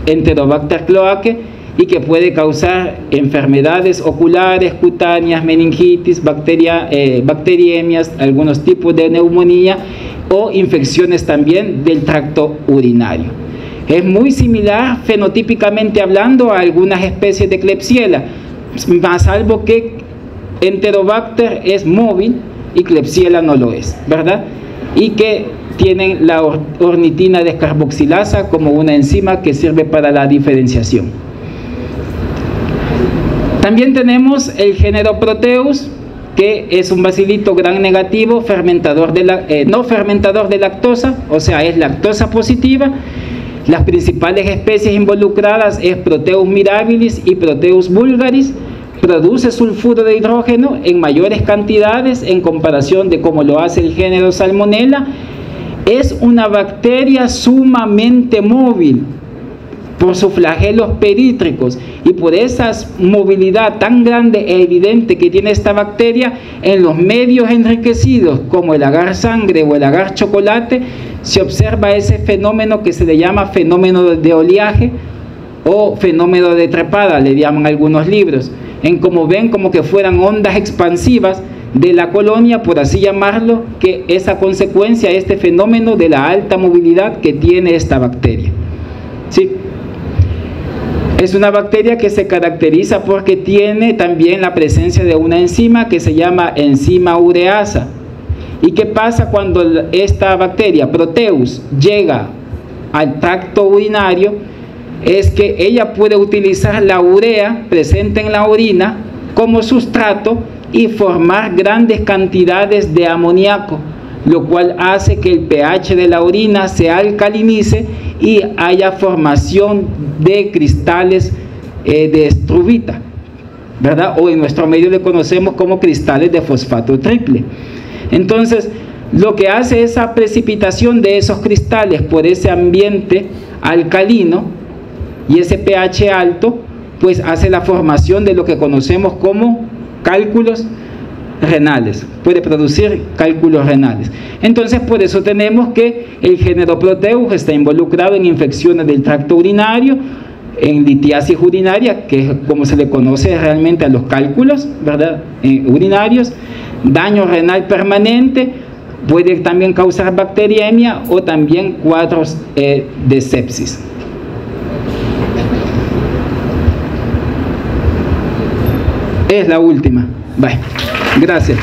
Enterobacter cloacae, y que puede causar enfermedades oculares, cutáneas, meningitis, bacteriemias, algunos tipos de neumonía o infecciones también del tracto urinario. Es muy similar fenotípicamente hablando a algunas especies de Klebsiella, más salvo que Enterobacter es móvil y Klebsiella no lo es, ¿verdad? Y que tienen la ornitina descarboxilasa como una enzima que sirve para la diferenciación. También tenemos el género Proteus, que es un bacilito gram negativo, fermentador no fermentador de lactosa, o sea, es lactosa positiva. Las principales especies involucradas es Proteus mirabilis y Proteus vulgaris. Produce sulfuro de hidrógeno en mayores cantidades en comparación de cómo lo hace el género Salmonella. Es una bacteria sumamente móvil por sus flagelos perítricos, y por esa movilidad tan grande e evidente que tiene esta bacteria en los medios enriquecidos como el agar sangre o el agar chocolate, se observa ese fenómeno que se le llama fenómeno de oleaje o fenómeno de trepada, le llaman algunos libros, en como ven como que fueran ondas expansivas de la colonia, por así llamarlo, que es a consecuencia de este fenómeno de la alta movilidad que tiene esta bacteria. ¿Sí? Es una bacteria que se caracteriza porque tiene también la presencia de una enzima que se llama enzima ureasa. ¿Y qué pasa cuando esta bacteria, Proteus, llega al tracto urinario? Es que ella puede utilizar la urea presente en la orina como sustrato y formar grandes cantidades de amoníaco, lo cual hace que el pH de la orina se alcalinice y haya formación de cristales de estruvita, ¿verdad? O en nuestro medio le conocemos como cristales de fosfato triple. Entonces, lo que hace esa precipitación de esos cristales por ese ambiente alcalino y ese pH alto, pues hace la formación de lo que conocemos como cálculos renales, puede producir cálculos renales. Entonces, por eso tenemos que el género Proteus está involucrado en infecciones del tracto urinario, en litiasis urinaria, que es como se le conoce realmente a los cálculos, ¿verdad? Urinarios, daño renal permanente, puede también causar bacteriemia o también cuadros de sepsis. Es la última. Bye. Gracias.